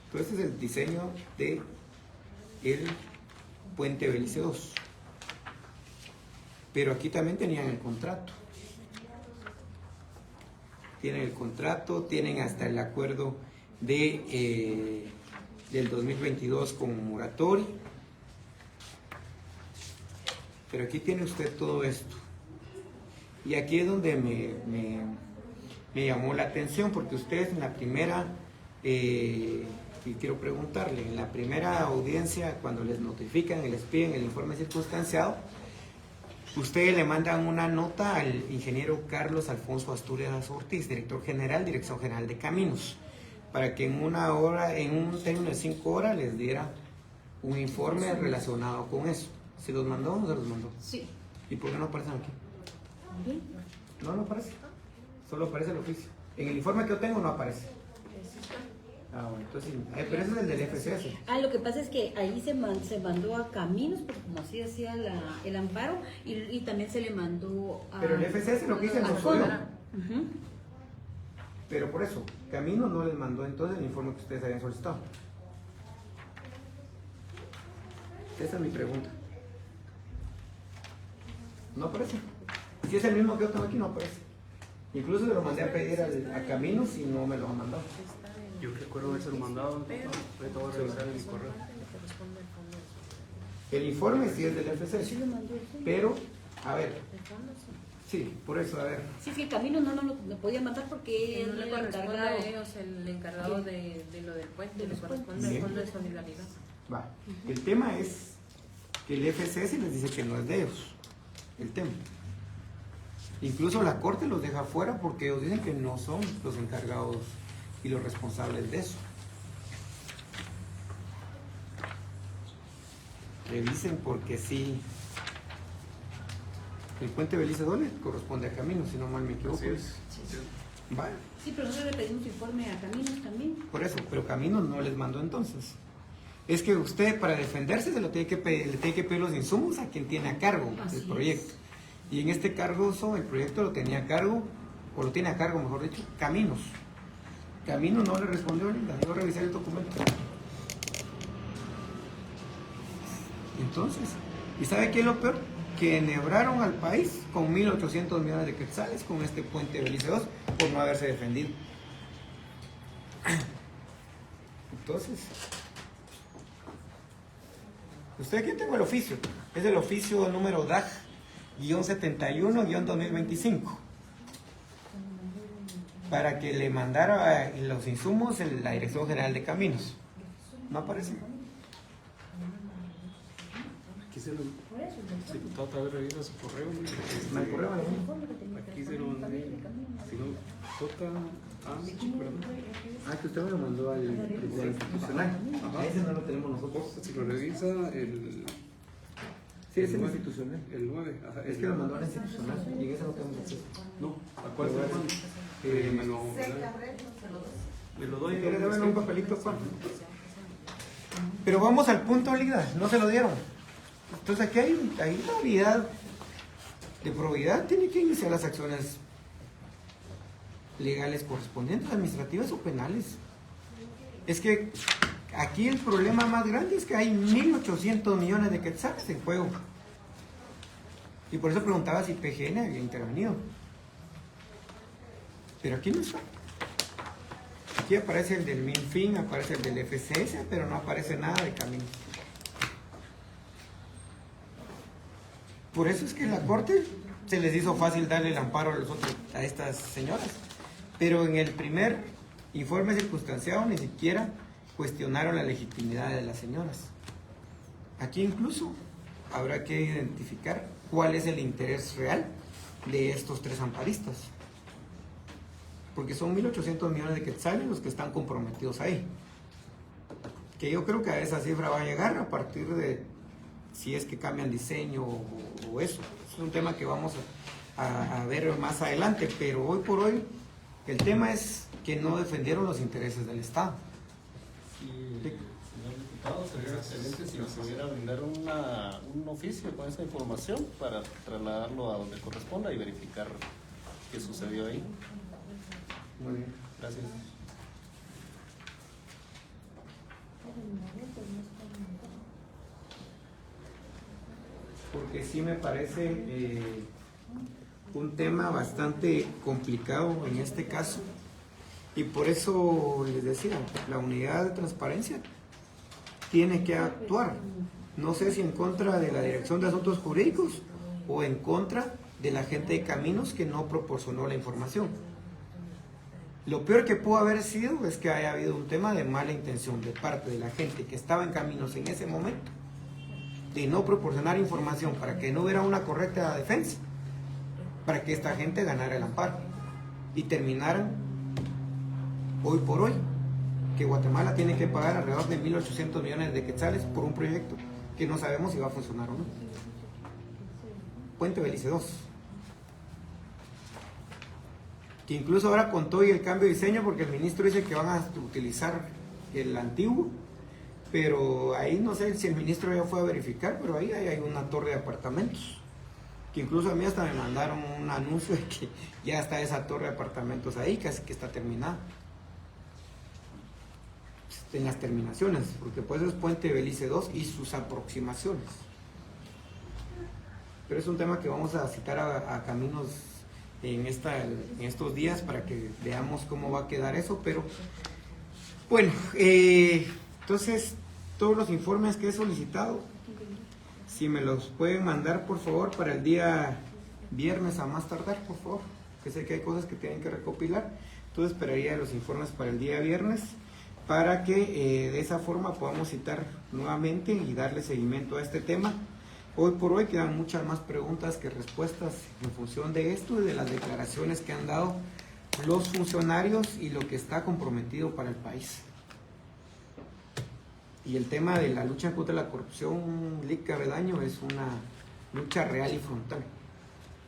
Entonces este es el diseño de el Puente Belice 2. Pero aquí también tenían el contrato. Tienen el contrato, tienen hasta el acuerdo del 2022 con Muratori. Pero aquí tiene usted todo esto. Y aquí es donde me llamó la atención, porque ustedes en la primera, y quiero preguntarle, en la primera audiencia, cuando les notifican y les piden el informe circunstanciado, ustedes le mandan una nota al ingeniero Carlos Alfonso Asturias Ortiz, director general, Dirección General de Caminos, para que en un término de 5 horas les diera un informe relacionado con eso. ¿Se los mandó o no se los mandó? Sí. ¿Y por qué no aparecen aquí? Bien. No aparece. Solo aparece el oficio. En el informe que yo tengo no aparece. Ah, bueno, entonces, pero ese es el del FCS. Lo que pasa es que ahí se mandó a Caminos, porque como así decía el amparo, y también se le mandó a... Pero el FCS lo que hice no soy yo. Uh-huh. Pero por eso, Caminos no les mandó entonces el informe que ustedes habían solicitado. Esa es mi pregunta. No aparece. Si es el mismo que yo tengo aquí, no aparece. Incluso se lo mandé a pedir a Caminos y no me lo han mandado. Yo recuerdo haberse mandado, ahorita voy a revisar en mi correo. El informe sí es del FCS, pero, a ver, Sí, por eso, a ver. Sí, es que el camino no lo podía mandar porque Que no le él corresponde encargado. a ellos el encargado de lo del puente, le corresponde Bien. al Fondo de Solidaridad. Va. El tema es que el FCS les dice que no es de ellos. El tema. Incluso la Corte los deja fuera porque ellos dicen que no son los encargados y los responsables de eso. Revisen porque sí. El puente Belice II le corresponde a Caminos, si no mal me equivoco. Así es. Va. Sí, pero nosotros le pedimos informe a Caminos también. Por eso, pero Caminos no les mandó entonces. Es que usted para defenderse se lo tiene que pedir, le tiene que pedir los insumos a quien tiene a cargo Así el es. proyecto. Y en este caso, el proyecto lo tenía a cargo, o lo tiene a cargo, mejor dicho, Caminos. Caminos no le respondió, Linda, yo revisé el documento. Entonces, ¿y sabe qué es lo peor? Que enhebraron al país con 1.800 millones de quetzales con este puente Belice II por no haberse defendido. Entonces, usted aquí tengo el oficio, es el oficio número DAG-71-2025 para que le mandara los insumos en la Dirección General de Caminos. ¿No aparece? Aquí se lo... Si otra vez revisa su correo, ¿no? ¿No hay correo? Aquí se lo mandé. Si no, J. ¿verdad? Ah, que usted me lo mandó al institucional. Ajá. Ese no lo tenemos nosotros. Si lo revisa, el... Sí, es el nueve. institucional. El 9. Ajá, Es que lo mandó al institucional y en ese no tenemos acceso. No, ¿a cuál se lo mando? Me lo doy. ¿Quiere darme un papelito aparte? Pero vamos al punto, Lida, no se lo dieron. Entonces aquí hay la unidad de probidad, tiene que iniciar las acciones legales correspondientes, administrativas o penales. Es que aquí el problema más grande es que hay 1.800 millones de quetzales en juego. Y por eso preguntaba si PGN había intervenido. Pero aquí no está. Aquí aparece el del MinFin, aparece el del FCS, pero no aparece nada de Caminos. Por eso es que la Corte se les hizo fácil darle el amparo a estas señoras. Pero en el primer informe circunstanciado ni siquiera cuestionaron la legitimidad de las señoras. Aquí incluso habrá que identificar cuál es el interés real de estos tres amparistas. Porque son 1.800 millones de quetzales los que están comprometidos ahí. Que yo creo que a esa cifra va a llegar a partir de si es que cambian diseño o eso. Es un tema que vamos a ver más adelante, pero hoy por hoy el tema es que no defendieron los intereses del Estado. Sí, señor diputado, sería excelente si nos pudiera brindar un oficio con esa información para trasladarlo a donde corresponda y verificar qué sucedió ahí. Muy bien. Gracias. Porque sí me parece un tema bastante complicado en este caso. Y por eso les decía, la unidad de transparencia tiene que actuar. No sé si en contra de la Dirección de Asuntos Jurídicos o en contra de la gente de Caminos que no proporcionó la información. Lo peor que pudo haber sido es que haya habido un tema de mala intención de parte de la gente que estaba en Caminos en ese momento, de no proporcionar información para que no hubiera una correcta defensa, para que esta gente ganara el amparo y terminaran hoy por hoy que Guatemala tiene que pagar alrededor de 1.800 millones de quetzales por un proyecto que no sabemos si va a funcionar o no. Puente Belice II, que incluso ahora con todo y el cambio de diseño, porque el ministro dice que van a utilizar el antiguo, pero ahí no sé si el ministro ya fue a verificar, pero ahí hay una torre de apartamentos, que incluso a mí hasta me mandaron un anuncio de que ya está esa torre de apartamentos ahí, casi que está terminada. En las terminaciones, porque pues es Puente Belice II y sus aproximaciones. Pero es un tema que vamos a citar a Caminos en estos días para que veamos cómo va a quedar eso, pero bueno, entonces todos los informes que he solicitado, si me los pueden mandar por favor para el día viernes a más tardar, por favor, que sé que hay cosas que tienen que recopilar. Entonces esperaría los informes para el día viernes para que de esa forma podamos citar nuevamente y darle seguimiento a este tema. Hoy por hoy quedan muchas más preguntas que respuestas en función de esto y de las declaraciones que han dado los funcionarios y lo que está comprometido para el país. Y el tema de la lucha contra la corrupción, Lic Avedaño, es una lucha real y frontal.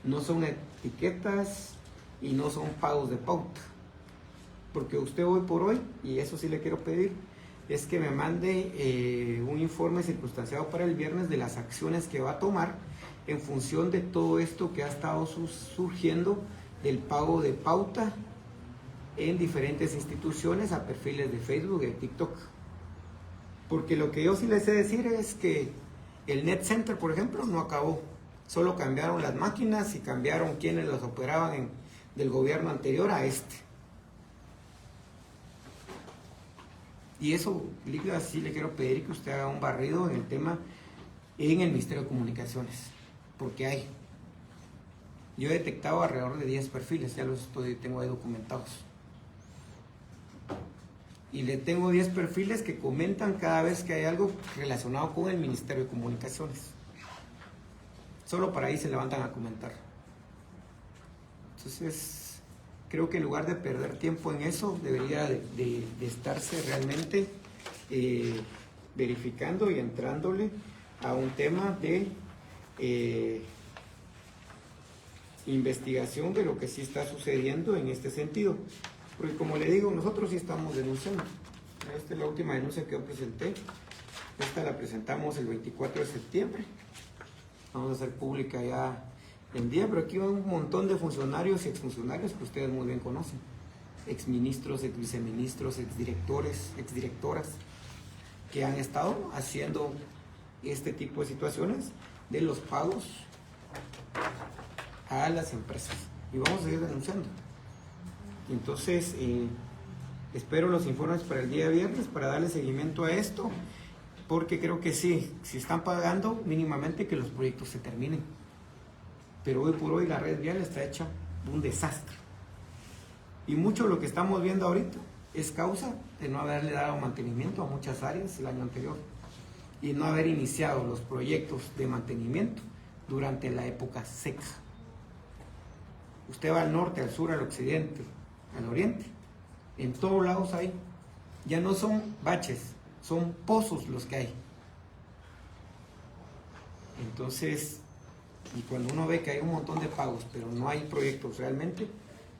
No son etiquetas y no son pagos de pauta. Porque usted hoy por hoy, y eso sí le quiero pedir, es que me mande un informe circunstanciado para el viernes de las acciones que va a tomar en función de todo esto que ha estado surgiendo del pago de pauta en diferentes instituciones a perfiles de Facebook y de TikTok. Porque lo que yo sí les sé decir es que el Net Center, por ejemplo, no acabó. Solo cambiaron las máquinas y cambiaron quienes los operaban del gobierno anterior a este. Y eso, Lidia, sí le quiero pedir que usted haga un barrido en el tema en el Ministerio de Comunicaciones. Porque hay. Yo he detectado alrededor de 10 perfiles, ya los tengo ahí documentados. Y le tengo 10 perfiles que comentan cada vez que hay algo relacionado con el Ministerio de Comunicaciones. Solo para ahí se levantan a comentar. Entonces, creo que en lugar de perder tiempo en eso, debería de estarse realmente verificando y entrándole a un tema de investigación de lo que sí está sucediendo en este sentido. Porque como le digo, nosotros sí estamos denunciando. Esta es la última denuncia que yo presenté. Esta la presentamos el 24 de septiembre. Vamos a hacer pública ya en día, pero aquí van un montón de funcionarios y exfuncionarios que ustedes muy bien conocen. Exministros, exviceministros, exdirectores, exdirectoras, que han estado haciendo este tipo de situaciones de los pagos a las empresas. Y vamos a seguir denunciando. Entonces, espero los informes para el día viernes para darle seguimiento a esto, porque creo que sí, si están pagando, mínimamente que los proyectos se terminen. Pero hoy por hoy la red vial está hecha un desastre. Y mucho de lo que estamos viendo ahorita es causa de no haberle dado mantenimiento a muchas áreas el año anterior y no haber iniciado los proyectos de mantenimiento durante la época seca. Usted va al norte, al sur, al occidente, al oriente, en todos lados hay, ya no son baches, son pozos los que hay. Entonces, y cuando uno ve que hay un montón de pagos, pero no hay proyectos realmente,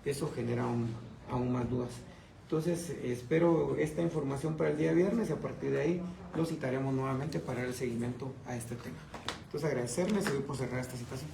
eso genera aún más dudas. Entonces, espero esta información para el día viernes y a partir de ahí lo citaremos nuevamente para dar el seguimiento a este tema. Entonces, agradecerles y doy por cerrar esta citación.